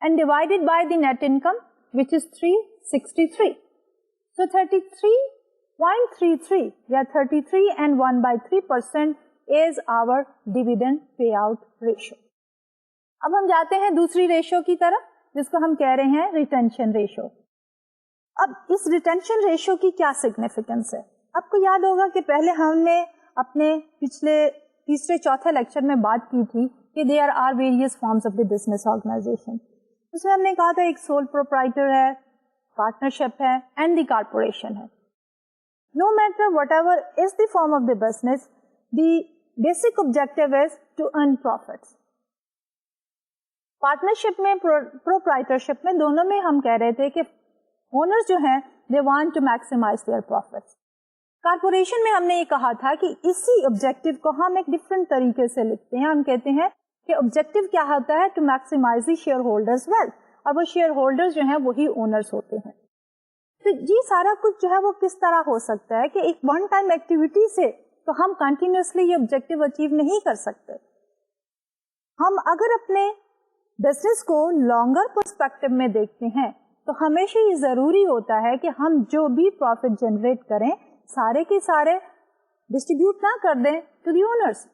and divided by the net income which is 63. So 33.33 या 33 and 1/3% is our dividend payout ratio. अब हम जाते हैं दूसरी रेशो की तरफ जिसको हम कह रहे हैं रिटेंशन रेशो. अब इस रिटेंशन रेशो की क्या सिग्निफिकेंस है? आपको याद होगा कि पहले हमने अपने पिछले तीसरे चौथे लेक्चर में बात की थी कि there are various forms of the business organization. उसमें हमने कहा था एक सोल प्रोप्राइटर है, पार्टनरशिप है एंड द कॉर्पोरेशन है. No matter whatever is the form of the business, the basic objective is to earn profits. Partnership में, proprietorship में, दोनों में हम कह रहे थे कि ओनर्स जो हैं they want to maximize their profits. Corporation में हमने ये कहा था कि इसी ऑब्जेक्टिव को हम एक डिफरेंट तरीके से लिखते हैं. हम कहते हैं कि ऑब्जेक्टिव क्या होता है? To maximize the shareholders wealth. और वो शेयर होल्डर्स जो हैं वही ओनर्स होते हैं. तो ये सारा कुछ जो है वो किस तरह हो सकता है कि एक वन टाइम एक्टिविटी से तो हम कंटिन्यूसली ये ऑब्जेक्टिव अचीव नहीं कर सकते. हम अगर अपने बिजनेस को लॉन्गर पर्सपेक्टिव में देखते हैं तो हमेशा ये जरूरी होता है कि हम जो भी प्रॉफिट जनरेट करें सारे के सारे डिस्ट्रीब्यूट ना कर दें टू दी ओनर्स,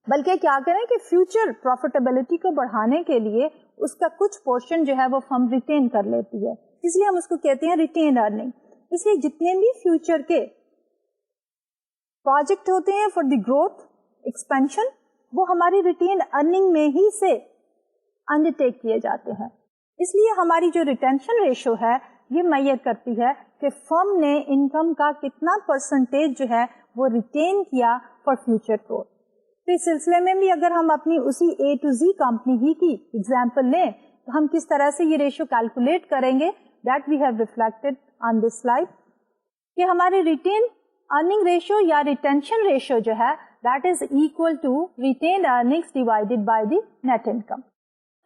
बल्कि क्या करें कि फ्यूचर प्रॉफिटेबिलिटी को बढ़ाने के लिए उसका कुछ पोर्शन जो है वो फर्म रिटेन कर लेती है. इसलिए हम उसको कहते हैं रिटेन अर्निंग. इसलिए जितने भी फ्यूचर के प्रोजेक्ट होते हैं फॉर द ग्रोथ एक्सपेंशन वो हमारी रिटेन अर्निंग में ही से अंडरटेक किए जाते हैं. इसलिए हमारी जो रिटेंशन रेशो है ये मैयर करती है कि फर्म ने इनकम का कितना परसेंटेज जो है वो रिटेन किया फॉर फ्यूचर ग्रोथ. तो इस सिलसिले में भी अगर हम अपनी उसी A to Z कंपनी ही की एग्जांपल लें तो हम किस तरह से ये रेशो कैलकुलेट करेंगे, that we have reflected on this slide. कि हमारे रिटेन अर्निंग रेशो या रिटेंशन रेशो जो है that is equal to retain earnings divided by the net income.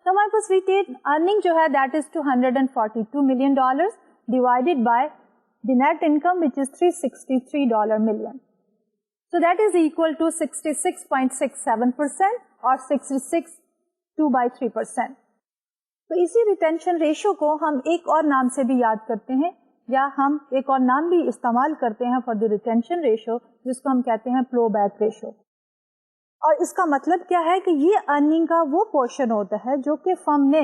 तो हमारे पास रिटेन अर्निंग जो है that is $242 million divided by the net income which is $363 million. So that is equal to 66.67% और 66 2/3%. तो इसी रिटेंशन रेशो को हम एक और नाम से भी याद करते हैं या हम एक और नाम भी इस्तेमाल करते हैं फॉर द रिटेंशन रेशो जिसको हम कहते हैं फ्लो बैक रेशो. और इसका मतलब क्या है कि ये अर्निंग का वो पोर्शन होता है जो कि फर्म ने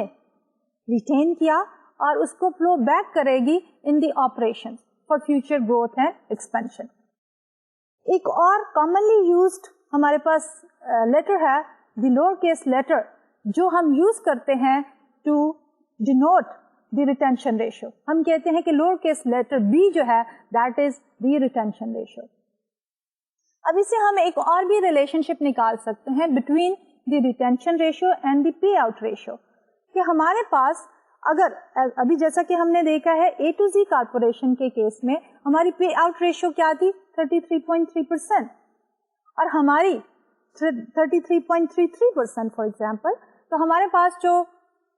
रिटेन किया और उसको फ्लो बैक करेगी in the operation for future growth and expansion. एक और कॉमनली यूज्ड हमारे पास लेटर है द लोअर केस लेटर जो हम यूज करते हैं to denote the retention ratio. हम कहते हैं कि लोअर केस लेटर बी जो है that is the retention ratio. अब इससे हम एक और भी रिलेशनशिप निकाल सकते हैं between the retention ratio and the payout ratio. कि हमारे पास अगर अभी जैसा कि हमने देखा है A to Z कॉर्पोरेशन के केस में हमारी पे आउट रेशो क्या थी 33.3% और हमारी 33.33% फॉर एग्जांपल. तो हमारे पास जो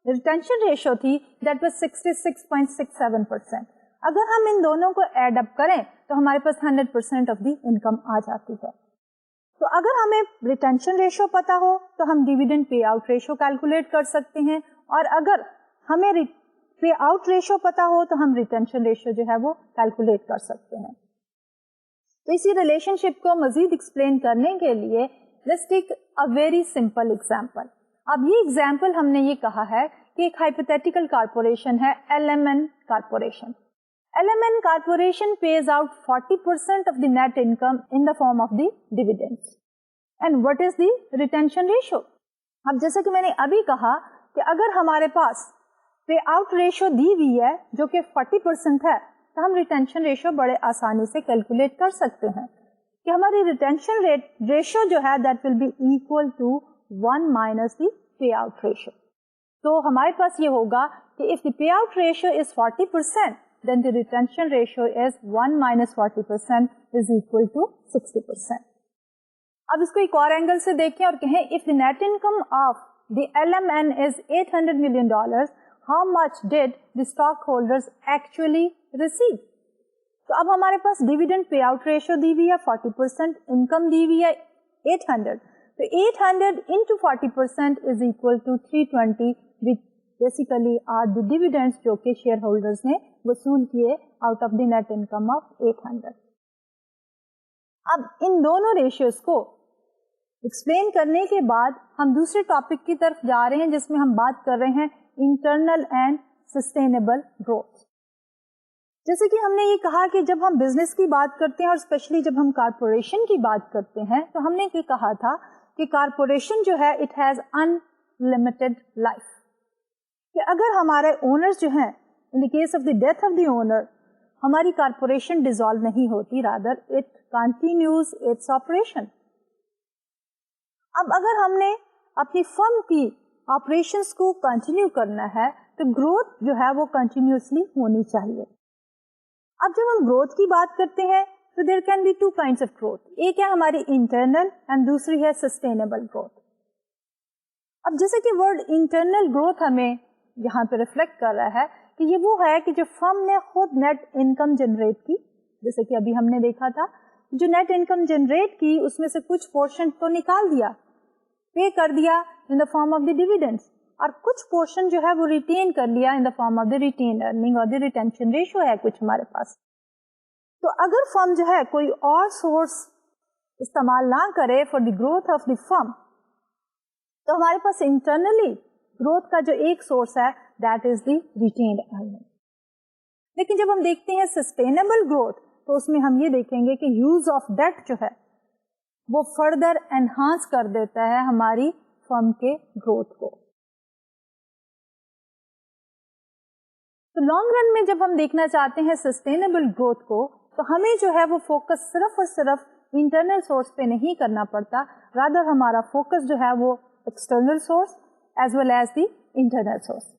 रिटेंशन रेशो थी दैट वाज 66.67%. अगर हम इन दोनों को ऐड अप करें तो हमारे पास 100% ऑफ द इनकम आ जाती है. तो अगर हमें रिटेंशन रेशो पता हो तो हम dividend pay out ratio calculate कर सकते हैं और अगर हमें पे आउट रेशो पता हो तो हम रिटेंशन रेशो जो है वो कैलकुलेट कर सकते हैं. तो इसी रिलेशनशिप को मजीद एक्सप्लेन करने के लिए let's take a very simple example. अब ये एग्जांपल हमने ये कहा है कि एक हाइपोथेटिकल कॉर्पोरेशन है LMN corporation. LMN Corporation pays out 40% of the net income in the form of the dividends. And what is the retention ratio? अब जैसा कि मैंने अभी कहा कि अगर हमारे पास पे आउट रेशो दी हुई है जो कि 40% है तो हम रिटेंशन रेशो बड़े आसानी से कैलकुलेट कर सकते हैं कि हमारी रिटेंशन रेशो जो है that will be equal to 1 minus the payout ratio. तो हमारे पास ये होगा कि if the payout ratio is 40% then the retention ratio is 1 minus 40% is equal to 60%. अब इसको एक और एंगल से देखें और कहें if the net income of the LMN is $800 million, how much did the stockholders actually receive? तो अब हमारे पास डिविडेंड पे आउट रेशियो दी हुई है 40%, इनकम दी हुई है 800. तो 800 into 40% is equal to 320 which basically are the dividends जो कि शेयर होल्डर्स ने वसूल किए out of the net income of 800। अब इन दोनों रेशियोज को एक्सप्लेन करने के बाद हम दूसरे टॉपिक की तरफ जा रहे हैं जिसमें हम बात कर रहे हैं इंटरनल एंड सस्टेनेबल ग्रोथ। जैसे कि हमने ये कहा कि जब हम बिजनेस की बात करते हैं और स्पेशली जब हम कारपोरेशन की बात करते हैं तो हमने ये कहा था कि कारपोरेशन जो है इट हैज अनलिमिटेड लाइफ, कि अगर हमारे ओनर्स जो हैं in the case of the death of the owner हमारी कारपोरेशन डिसॉल्व नहीं होती, rather it continues its operation. अब अगर हमने अपनी फर्म की ऑपरेशंस को कंटिन्यू करना है तो ग्रोथ जो है वो कंटिन्यूसली होनी चाहिए। अब जब हम ग्रोथ की बात करते हैं तो there can be two kinds of growth, एक है हमारी इंटरनल एंड दूसरी है सस्टेनेबल ग्रोथ। अब जैसे कि वर्ड इंटरनल ग्रोथ हमें यहाँ पे रिफ्लेक्ट कर रहा है कि ये वो है कि जो फर्म ने खुद नेट इनकम जनरेट की, जैसे कि अभी हमने देखा था जो नेट इनकम जनरेट की उसमें से कुछ पोर्शन तो निकाल दिया, पे कर दिया in the form of the dividends, और कुछ पोर्शन जो है वो रिटेन कर लिया in the form of the retain earning और द रिटेंशन रेशियो है कुछ हमारे पास। तो अगर फर्म जो है कोई और सोर्स इस्तेमाल ना करे for the growth of the firm तो हमारे पास इंटरनली ग्रोथ का जो एक सोर्स है that is the retained earning. लेकिन जब हम देखते हैं सस्टेनेबल ग्रोथ तो उसमें हम ये देखेंगे कि यूज ऑफ डेट जो है वो फर्दर एनहांस कर देता है हमारी फर्म के ग्रोथ को। तो लॉन्ग रन में जब हम देखना चाहते हैं सस्टेनेबल ग्रोथ को तो हमें जो है वो फोकस सिर्फ और सिर्फ इंटरनल सोर्स पे नहीं करना पड़ता, रादर हमारा फोकस जो है वो external source as well as the internal source.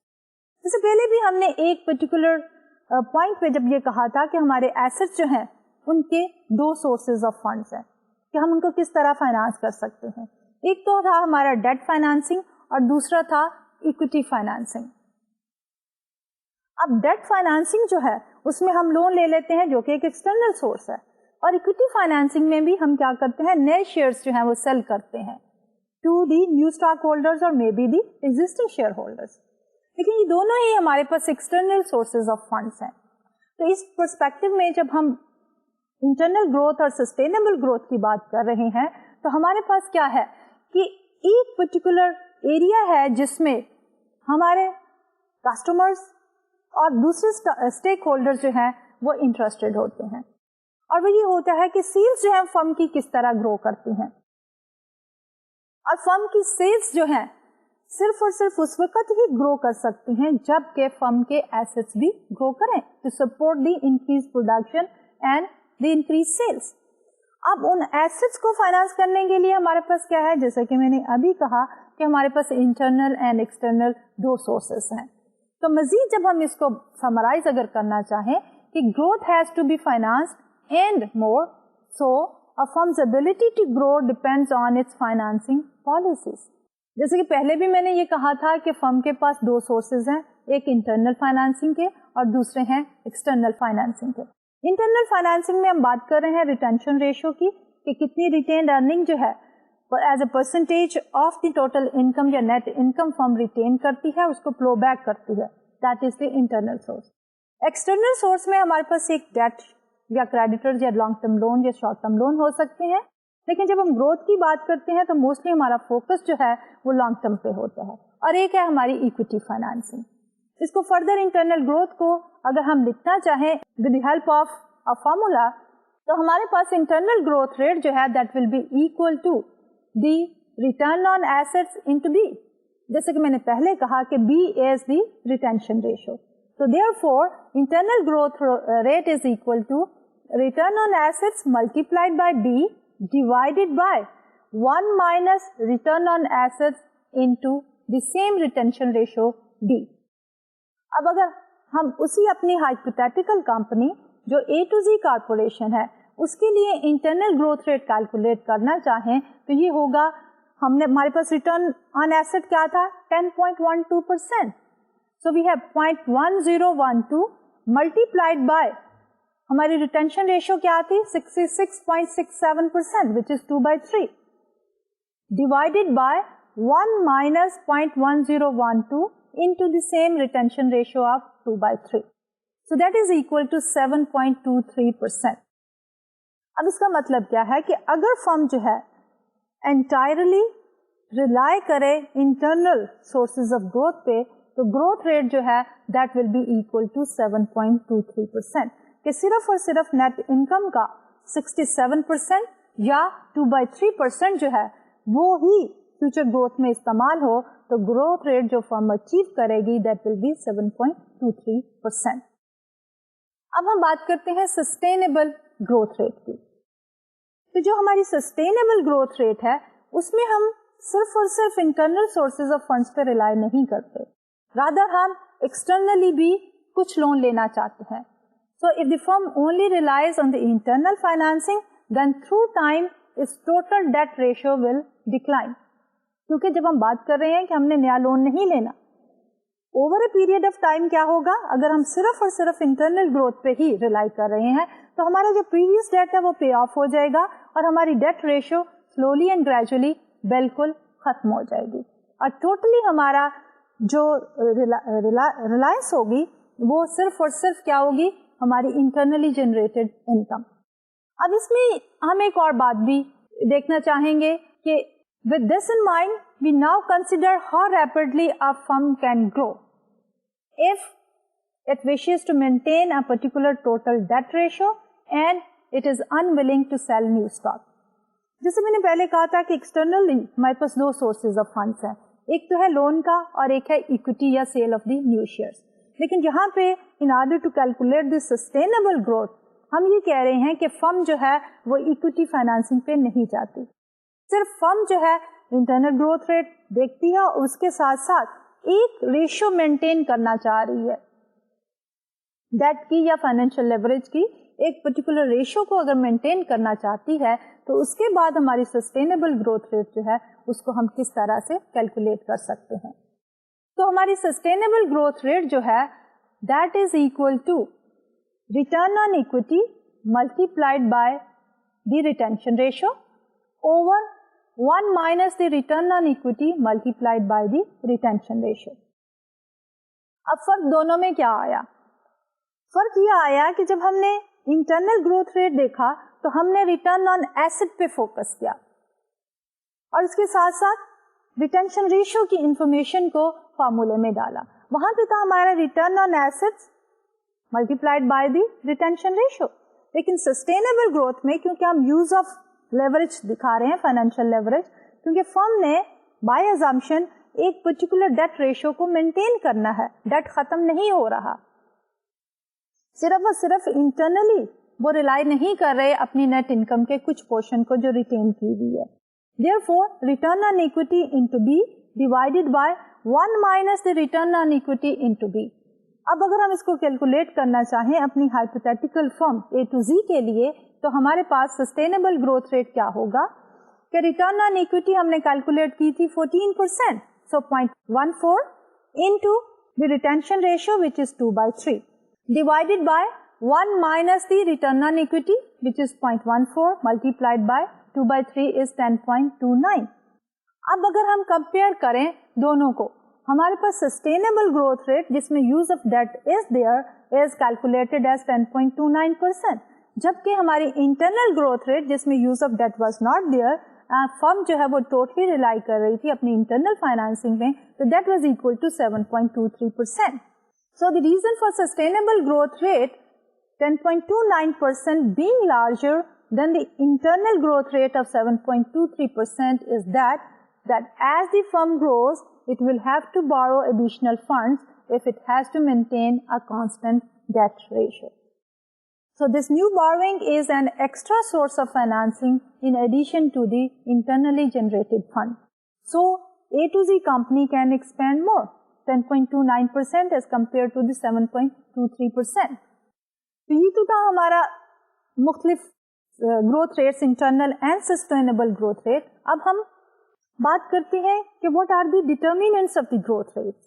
इससे पहले भी हमने एक पर्टिकुलर पॉइंट पे जब ये कहा था कि हमारे एसेट्स जो हैं उनके दो सोर्सेज ऑफ फंड्स हैं कि हम उनको किस तरह फाइनेंस कर सकते हैं। एक तो था हमारा डेट फाइनेंसिंग और दूसरा था इक्विटी फाइनेंसिंग। अब डेट फाइनेंसिंग जो है उसमें हम लोन ले लेते हैं जो कि एक एक्सटर्नल सोर्स है, और इक्विटी फाइनेंसिंग में भी हम क्या करते हैं नए शेयर्स जो हैं वो सेल करते हैं to the new stockholders और maybe the existing shareholders. लेकिन ये दोनों ही हमारे पास एक्सटर्नल सोर्सेज ऑफ फंड्स हैं। तो इस पर्सपेक्टिव में जब हम इंटरनल ग्रोथ और सस्टेनेबल ग्रोथ की बात कर रहे हैं तो हमारे पास क्या है कि एक पर्टिकुलर एरिया है जिसमें हमारे कस्टमर्स और दूसरे स्टेक होल्डर्स जो हैं वो इंटरेस्टेड होते हैं, और वो ये होता है कि सेल्स जो है फर्म की किस तरह ग्रो करती हैं। और फर्म की सेल्स जो है सिर्फ और सिर्फ उस वक्त ही ग्रो कर सकती हैं जबकि फर्म के एसेट्स भी ग्रो करें to support the increase production and the increase sales. अब उन एसेट्स को फाइनेंस करने के लिए हमारे पास क्या है, जैसे कि मैंने अभी कहा कि हमारे पास इंटरनल एंड एक्सटर्नल दो सोर्सेस हैं। तो मजीद जब हम इसको समराइज अगर करना चाहें कि growth has to be financed and more, so a firm's ability to grow depends on its financing policies। जैसे कि पहले भी मैंने ये कहा था कि फर्म के पास दो सोर्सेज हैं, एक इंटरनल फाइनेंसिंग के और दूसरे हैं एक्सटर्नल फाइनेंसिंग के। इंटरनल फाइनेंसिंग में हम बात कर रहे हैं रिटेंशन रेशियो की कि कितनी रिटेन्ड अर्निंग जो है as a percentage of the total income या नेट इनकम फर्म रिटेन करती है, उसको फ्लो बैक करती है, that is the internal source. External source में हमारे पास एक डेट या क्रेडिटर्स या लॉन्ग टर्म लोन या शॉर्ट टर्म लोन हो सकते हैं, लेकिन जब हम ग्रोथ की बात करते हैं तो मोस्टली हमारा फोकस जो है वो लॉन्ग टर्म पे होता है। और एक है हमारी इक्विटी फाइनेंसिंग। इसको फर्दर इंटरनल ग्रोथ को अगर हम लिखना चाहें with the help of a formula तो हमारे पास इंटरनल ग्रोथ रेट जो है that will be equal to the return on assets into b. जैसे कि मैंने पहले कहा कि b is the retention ratio, so therefore internal growth rate is equal to return on assets multiplied by B divided by 1 minus return on assets into the same retention ratio D। अब अगर हम उसी अपनी hypothetical company जो A to Z corporation है उसके लिए internal growth rate calculate करना चाहें तो ये होगा, हमने हमारे पास रिटर्न ऑन एसेट क्या था 10.12%। So we have 0.1012 multiplied by हमारी रिटेंशन रेशियो क्या थी 66.67% which is 2/3 divided by 1 minus 0.1012 into the same retention ratio of 2/3. So that is equal to 7.23%. अब इसका मतलब क्या है कि अगर फर्म जो है entirely रिलाई करे इंटरनल सोर्सेज ऑफ ग्रोथ पे, तो ग्रोथ रेट जो है that will be equal to 7.23%, कि सिर्फ और सिर्फ नेट इनकम का 67% या 2/3% जो है वो ही फ्यूचर ग्रोथ में इस्तेमाल हो, तो ग्रोथ रेट जो फर्म अचीव करेगी दैट विल बी 7.23%. अब हम बात करते हैं सस्टेनेबल ग्रोथ रेट की. तो जो हमारी सस्टेनेबल ग्रोथ रेट है उसमें हम सिर्फ और सिर्फ इंटरनल सोर्सेज ऑफ फंड्स पे रिलाई नहीं करते, रादर हम एक्सटर्नली भी कुछ लोन लेना चाहते हैं. So if the firm only relies on the internal financing then through time its total debt ratio will decline. क्योंकि जब हम बात कर रहे हैं कि हमने नया लोन नहीं लेना, over a period of time क्या होगा, अगर हम सिर्फ और सिर्फ इंटरनल ग्रोथ पे ही रिलाई कर रहे हैं तो हमारा जो प्रीवियस डेट है वो पे ऑफ हो जाएगा और हमारी debt ratio slowly and gradually बिल्कुल खत्म हो जाएगी और टोटली हमारा जो रिलायंस होगी वो सिर्फ और सिर्फ क्या होगी, हमारी इंटरनली जनरेटेड इनकम. अब इसमें हम एक और बात भी देखना चाहेंगे कि with this in mind we now consider how rapidly a firm can grow if it wishes to maintain a particular total debt ratio and it is unwilling to sell new stock. जैसे मैंने पहले कहा था कि externally हमारे पास दो sources of funds हैं, एक तो है लोन का और एक है इक्विटी या sale of the new shares. लेकिन यहाँ पे in order to calculate the sustainable growth हम ये कह रहे हैं कि फर्म जो है वो इक्विटी फाइनेंसिंग पे नहीं जाती, सिर्फ फर्म जो है इंटरनल ग्रोथ रेट देखती है और उसके साथ साथ एक रेशियो मेंटेन करना चाह रही है डेट की या फाइनेंशियल लेवरेज की. एक पर्टिकुलर रेशियो को अगर मेंटेन करना चाहती है तो उसके बाद हमारी सस्टेनेबल ग्रोथ रेट जो है उसको हम किस तरह से कैलकुलेट कर सकते हैं. तो हमारी सस्टेनेबल ग्रोथ रेट जो है that is equal to return on equity multiplied by the retention ratio over 1 minus the return on equity multiplied by the retention ratio. अब फर्क दोनों में क्या आया, फर्क ये आया कि जब हमने इंटरनल ग्रोथ रेट देखा तो हमने रिटर्न ऑन एसेट पे फोकस किया और इसके साथ साथ रिटेंशन रेशियो की इंफॉर्मेशन को फॉर्मूले में डाला. वहां पे था हमारा return on assets multiplied by the retention ratio. लेकिन सस्टेनेबल ग्रोथ में क्योंकि हम यूज ऑफ लेवरेज दिखा रहे हैं, फाइनेंशियल लेवरेज, क्योंकि फर्म ने बाय अजम्पशन एक पर्टिकुलर डेट रेशियो को मेंटेन करना है, डेट खत्म नहीं हो रहा, सिर्फ और सिर्फ इंटरनली वो रिलाई नहीं कर रहे अपनी नेट इनकम के कुछ पोर्शन को जो रिटेन की हुई है. Therefore, return on equity into B divided by 1 minus the return on equity into B. अब अगर हम इसको कैलकुलेट करना चाहें अपनी hypothetical firm A to Z के लिए, तो हमारे पास सस्टेनेबल ग्रोथ रेट क्या होगा कि रिटर्न ऑन इक्विटी हमने कैलकुलेट की थी 14%, so 0.14 into the retention ratio which is 2/3 divided by 1 minus the return on equity which is 0.14 multiplied by 2/3 is 10.29. अब अगर हम कंपेयर करें दोनों को, हमारे पास सस्टेनेबल ग्रोथ रेट जिसमें use of debt is there is calculated as 10.29%, जबकि हमारी इंटरनल ग्रोथ रेट जिसमें use of debt was not there, firm जो है वो टोटली रिलाई कर रही थी अपनी इंटरनल फाइनेंसिंग में, तो that was equal to 7.23%. So the reason for sustainable growth rate 10.29% being larger than the internal growth rate of 7.23% is that as the firm grows, it will have to borrow additional funds if it has to maintain a constant debt ratio. So this new borrowing is an extra source of financing in addition to the internally generated fund. So A to Z company can expand more, 10.29% as compared to the 7.23%. तो ये तो था हमारा मुख्तलिफ growth rates, internal and sustainable growth rate. अब हम बात करते हैं कि what are the determinants of the growth rates.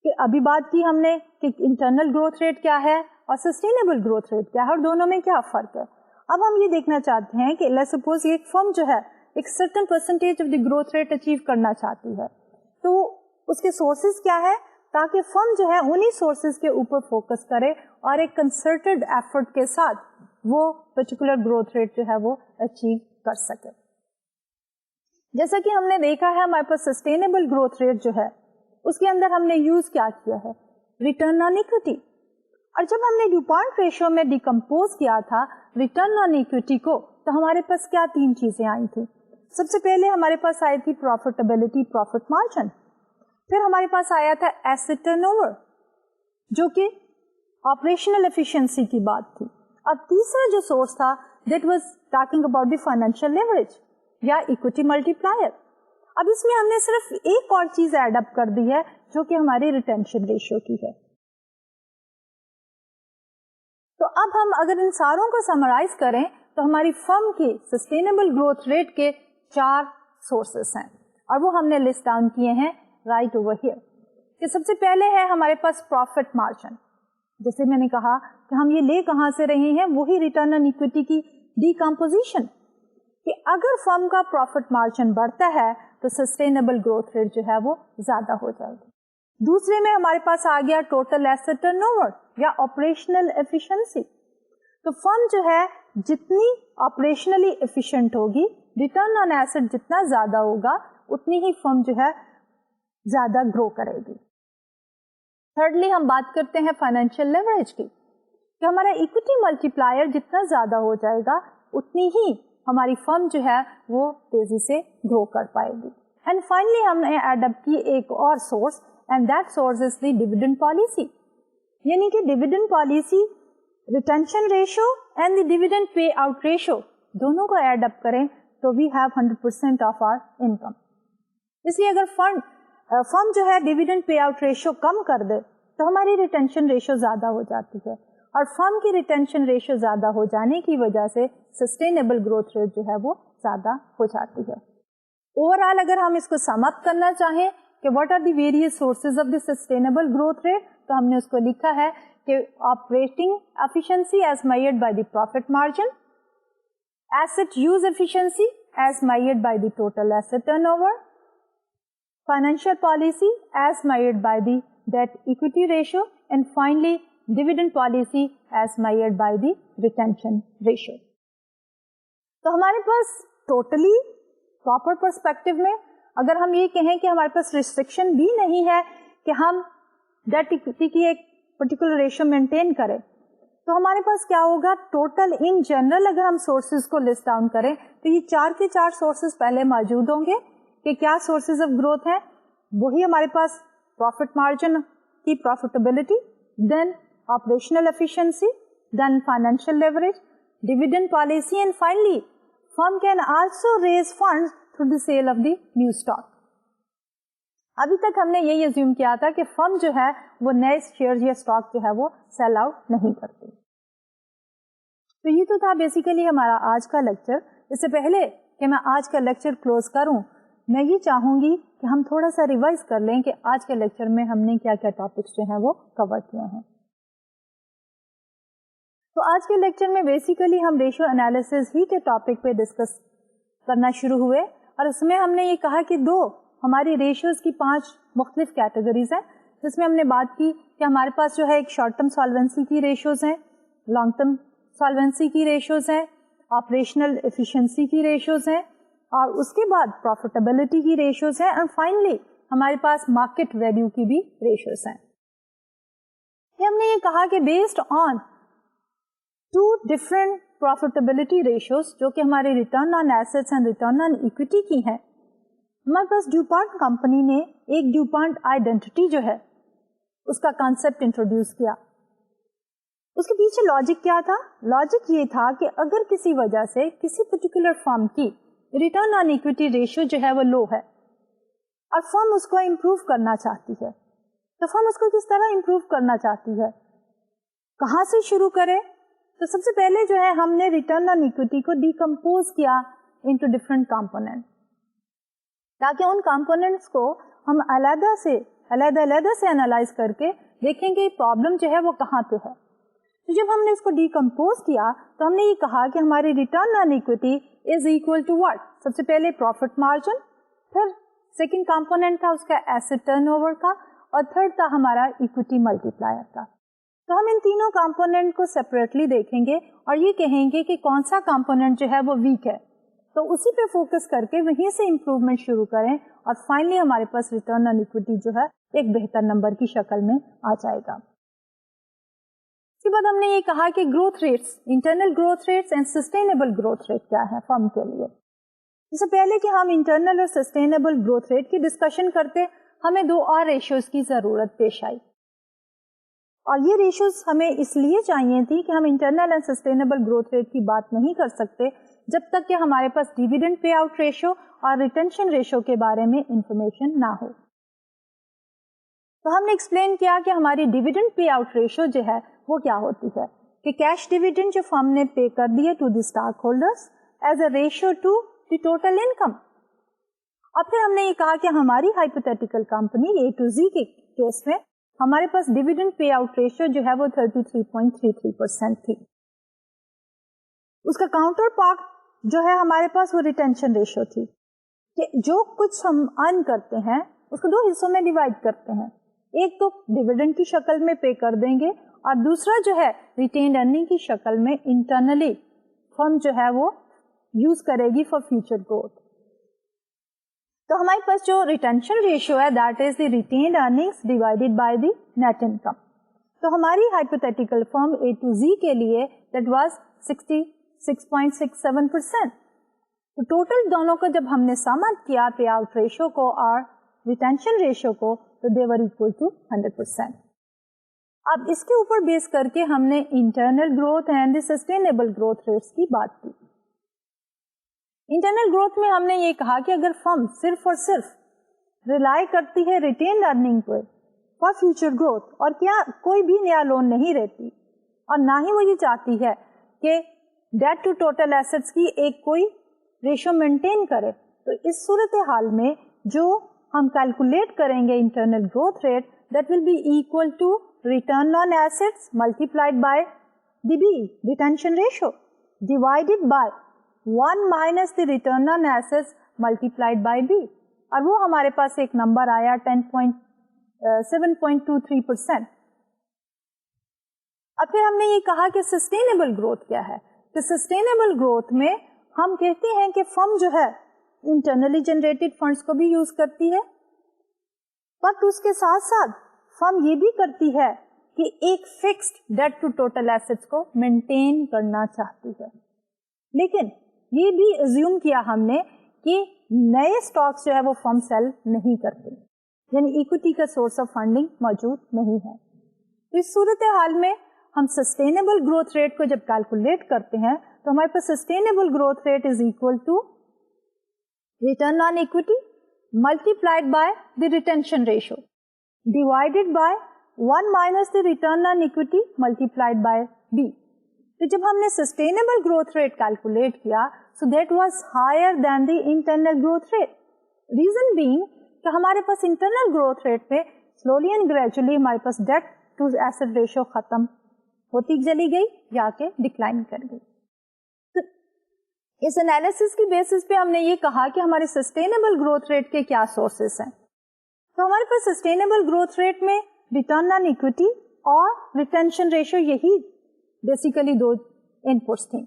कि अभी बात की हमने कि इंटरनल ग्रोथ रेट क्या है और सस्टेनेबल ग्रोथ रेट क्या है और दोनों में क्या फर्क है. अब हम ये देखना चाहते हैं कि लेट्स सपोज एक फर्म जो है एक certain percentage of the growth rate achieve करना चाहती है, तो उसके सोर्सेज क्या है, ताकि फर्म जो है उन्हीं सोर्सेज के ऊपर फोकस करे और एक कंसर्टेड एफर्ट के साथ वो पर्टिकुलर ग्रोथ रेट जो है वो अचीव कर सके। जैसा कि हमने देखा है हमारे पास सस्टेनेबल ग्रोथ रेट जो है उसके अंदर हमने यूज क्या किया है, रिटर्न ऑन इक्विटी। और जब हमने ड्यूपॉन्ट रेशियो में डिकम्पोज किया था रिटर्न ऑन इक्विटी को, तो हमारे पास क्या 3 चीजें आई थी। सबसे पहले हमारे पास आई थी प्रॉफिटेबिलिटी, प्रॉफिट मार्जिन। फिर हमारे पास आया था एसेट टर्नओवर, जो कि ऑपरेशनल एफिशिएंसी की बात थी। अब तीसरा जो सोर्स था that was talking about the financial leverage या इक्विटी मल्टीप्लायर। अब इसमें हमने सिर्फ एक और चीज ऐड अप कर दी है जो कि हमारी रिटेंशन रेशियो की है। तो अब हम अगर इन सारों को समराइज करें तो हमारी फर्म की सस्टेनेबल ग्रोथ रेट के 4 सोर्सेस हैं और वो हमने लिस्ट डाउन किए हैं राइट ओवर हियर। कि सबसे पहले है हमारे पास प्रॉफिट मार्जिन। जैसे मैंने कहा कि हम ये ले कहां से रहे हैं, वही रिटर्न ऑन इक्विटी की डीकम्पोजिशन, कि अगर फर्म का प्रॉफिट मार्जिन बढ़ता है तो सस्टेनेबल ग्रोथ रेट जो है वो ज्यादा हो जाएगी। दूसरे में हमारे पास आ गया टोटल एसेट टर्नओवर या ऑपरेशनल एफिशिएंसी। तो फर्म जो है जितनी ऑपरेशनली एफिशिएंट होगी, रिटर्न ऑन एसेट जितना ज्यादा होगा, उतनी ही फर्म जो है ज्यादा ग्रो करेगी। थर्डली हम बात करते हैं फाइनेंशियल लेवरेज की, कि हमारा इक्विटी मल्टीप्लायर जितना ज्यादा हो जाएगा उतनी ही हमारी फर्म जो है वो तेजी से ग्रो कर पाएगी। एंड फाइनली हमने ऐड अप की एक और source, and that source is the dividend policy. यानी कि dividend policy, retention ratio and the dividend pay out ratio दोनों को ऐड अप करें तो we have 100% of our income. इसलिए अगर फर्म जो है डिविडेंड पे आउट रेशियो कम कर दे तो हमारी रिटेंशन रेशियो ज्यादा हो जाती है, और फर्म की रिटेंशन रेशियो ज्यादा हो जाने की वजह से सस्टेनेबल ग्रोथ रेट जो है वो ज्यादा हो जाती है। ओवरऑल अगर हम इसको सम अप करना चाहें कि what are the various sources of the sustainable growth rate, तो हमने उसको लिखा है कि operating efficiency as measured by the profit margin, asset use efficiency as measured by the total asset turnover, financial policy as measured by the debt equity ratio, and finally dividend policy as measured by the retention ratio. तो हमारे पास totally proper perspective में अगर हम ये कहें कि हमारे पास restriction भी नहीं है कि हम डेट इक्विटी की एक पर्टिकुलर रेशियो मेंटेन करें, तो हमारे पास क्या होगा, टोटल इन जनरल अगर हम सोर्सेज को लिस्ट डाउन करें तो ये 4 के 4 सोर्सेज पहले मौजूद होंगे कि क्या सोर्सेज ऑफ ग्रोथ है। वही हमारे पास प्रॉफिट मार्जिन की profitability, then operational efficiency, then financial leverage, dividend policy, and finally firm can also raise funds through the sale of the new stock. अभी तक हमने यही अज्यूम किया था कि फर्म जो है वो नए शेयर या स्टॉक जो है वो सेल आउट नहीं करती। तो ये तो था बेसिकली हमारा आज का लेक्चर। इससे पहले कि मैं आज का लेक्चर क्लोज करूं, मैं ये चाहूंगी कि हम थोड़ा सा रिवाइज कर लें कि आज के लेक्चर में हमने क्या क्या टॉपिक्स जो हैं वो कवर किए हैं। तो आज के लेक्चर में बेसिकली हम रेशियो एनालिसिस ही के टॉपिक पे डिस्कस करना शुरू हुए, और उसमें हमने ये कहा कि 2 हमारी रेशियोज की 5 मुख्तलिफ कैटेगरीज हैं, जिसमें हमने बात की कि हमारे पास जो है एक शॉर्ट टर्म सॉल्वेंसी की रेशियोज हैं, लॉन्ग टर्म सॉल्वेंसी की रेशियोज हैं, ऑपरेशनल एफिशिएंसी की रेशियोज हैं, और उसके बाद प्रॉफिटेबिलिटी की रेशियोज हैं, एंड फाइनली हमारे पास मार्केट वैल्यू की भी रेशियोज हैं। हमने ये कहा कि based on 2 different profitability ratios जो कि हमारे return on assets and return on equity की हैं, हमारे पास ड्यूपॉन्ट कंपनी ने एक ड्यूपॉन्ट आइडेंटिटी जो है उसका कॉन्सेप्ट इंट्रोड्यूस किया। उसके पीछे लॉजिक क्या था? लॉजिक ये था कि अगर किसी वजह से किसी पर्टिकुलर फर्म की रिटर्न ऑन इक्विटी रेशियो जो है वो लो है और फर्म उसको इम्प्रूव करना चाहती है, तो फर्म उसको किस तरह इम्प्रूव करना चाहती है, कहां से शुरू करे? तो सबसे पहले जो है हमने रिटर्न ऑन इक्विटी को डिकम्पोज किया इनटू डिफरेंट कंपोनेंट, ताकि उन कंपोनेंट्स को हम अलग से एनालाइज करके देखेंगे प्रॉब्लम जो है वो कहाँ पे है। तो जब हमने इसको डिकम्पोज किया तो हमने ये कहा कि हमारी return on equity is equal to what? सबसे पहले प्रॉफिट मार्जिन, फिर सेकेंड कंपोनेंट था उसका एसेट टर्नओवर का, और थर्ड था हमारा इक्विटी मल्टीप्लायर का. तो हम इन तीनों कंपोनेंट को सेपरेटली देखेंगे और ये कहेंगे कि कौन सा कंपोनेंट जो है वो वीक है, तो उसी पे फोकस करके वहीं से इम्प्रूवमेंट शुरू करें और फाइनली हमारे पास रिटर्न ऑन इक्विटी जो है एक बेहतर नंबर की शक्ल में आ जाएगा. इसके बाद हमने ये कहा कि growth rates, internal growth rates and sustainable growth rate क्या है फर्म के लिए. इससे पहले कि हम इंटरनल और सस्टेनेबल ग्रोथ रेट की डिस्कशन करते, हमें दो और रेशियोज की जरूरत पेश आई, और ये रेशियोज हमें इसलिए चाहिए थी कि हम internal and sustainable growth rate की बात नहीं कर सकते जब तक कि हमारे पास डिविडेंड पे आउट रेशियो और रिटेंशन रेशियो के बारे में इंफॉर्मेशन ना हो. तो हमने एक्सप्लेन किया कि हमारी डिविडेंड पे आउट रेशियो जो है वो क्या होती है कि कैश डिविडेंड जो फर्म ने पे कर दी है to the stockholders as a ratio to the total income. और फिर हमने ये कहा कि हमारी hypothetical company A to Z के केस में हमारे पास डिविडेंड पे आउट रेशियो जो है वो 33.33% थी. उसका काउंटर पार्ट जो है हमारे पास वो रिटेंशन रेशियो थी कि जो कुछ हम अर्न करते हैं उसको दो हिस्सों में डिवाइड करते हैं, एक तो डिविडेंड की शक्ल में पे कर देंगे और दूसरा जो है रिटेन्ड अर्निंग की शक्ल में इंटरनली फर्म जो है वो यूज करेगी फॉर फ्यूचर ग्रोथ. तो हमारे पास जो रिटेंशन रेशियो है that is the retained earnings divided by the net income. तो हमारी hypothetical firm A to Z के लिए दैट वाज 66.67%. तो टोटल दोनों को जब हमने सम किया पे आउट रेशियो को और रिटेंशन रेशियो को, तो दे वर इक्वल टू 100%. अब इसके ऊपर बेस करके हमने internal growth and the sustainable growth rates की बात की. इंटरनल ग्रोथ में हमने ये कहा कि अगर फर्म सिर्फ और सिर्फ रिलाई करती है retained earning per for future growth और क्या कोई भी नया लोन नहीं रहती और ना ही वो ये चाहती है कि डेट टू टोटल एसेट्स की एक कोई रेशियो मेंटेन करे, तो इस सूरत हाल में जो हम कैलकुलेट करेंगे internal growth rate that will be equal to return on assets multiplied by the b retention ratio divided by 1 minus the return on assets multiplied by b, और वो हमारे पास एक नंबर आया 7.23%. अब फिर हमने ये कहा कि सस्टेनेबल ग्रोथ क्या है. तो सस्टेनेबल ग्रोथ में हम कहते हैं कि फर्म जो है इंटरनली जनरेटेड फंड्स को भी यूज करती है, बट उसके साथ साथ फर्म ये भी करती है कि एक fixed debt to total assets को मेंटेन करना चाहती है. लेकिन ये भी अज्यूम किया हमने कि नए स्टॉक्स जो है वो फर्म सेल नहीं करते, यानी इक्विटी का सोर्स ऑफ फंडिंग मौजूद नहीं है. तो इस सूरत हाल में हम सस्टेनेबल ग्रोथ रेट को जब कैलकुलेट करते हैं तो हमारे पास sustainable growth rate is equal to return on equity multiplied by the retention ratio divided by 1 minus the return on equity multiplied by b. तो जब हमने सस्टेनेबल ग्रोथ रेट कैलकुलेट किया so that was higher than the internal growth rate. Reason being कि हमारे पास internal growth rate पे slowly and gradually हमारे पास डेट टू एसेट रेशियो खत्म होती चली गई, जाके डिक्लाइन कर गई. तो इस एनालिसिस की बेसिस पे हमने ये कहा कि हमारे सस्टेनेबल ग्रोथ रेट के क्या सोर्सेस हैं. तो हमारे पास सस्टेनेबल ग्रोथ रेट में रिटर्न ऑन इक्विटी और रिटेंशन रेशियो यही बेसिकली दो इनपुट्स थी.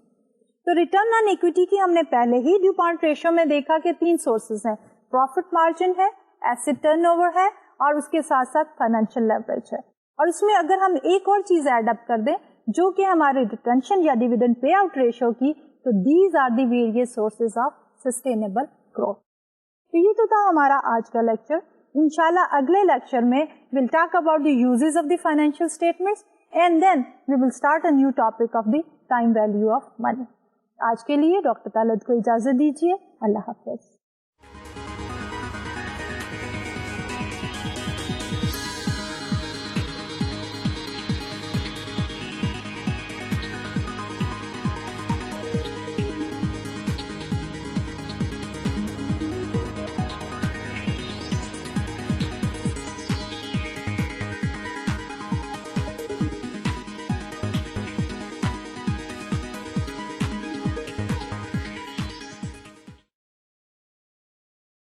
तो रिटर्न ऑन इक्विटी की हमने पहले ही ड्यूपॉन्ट रेशियो में देखा कि 3 सोर्सेस हैं, प्रॉफिट मार्जिन है, एसेट टर्नओवर है और उसके साथ साथ फाइनेंशियल लेवरेज है. और इसमें अगर हम एक और चीज ऐड अप कर दें जो कि हमारे रिटेंशन या डिविडेंड पे आउट रेशियो की, तो these are the various sources of sustainable growth. तो ये तो था हमारा आज का लेक्चर. इंशाल्लाह अगले लेक्चर में will talk about the uses of the financial statements and then we will start a new topic of the time value of money. आज के लिए डॉक्टर तालत को इजाजत दीजिए. अल्लाह हाफ़िज़.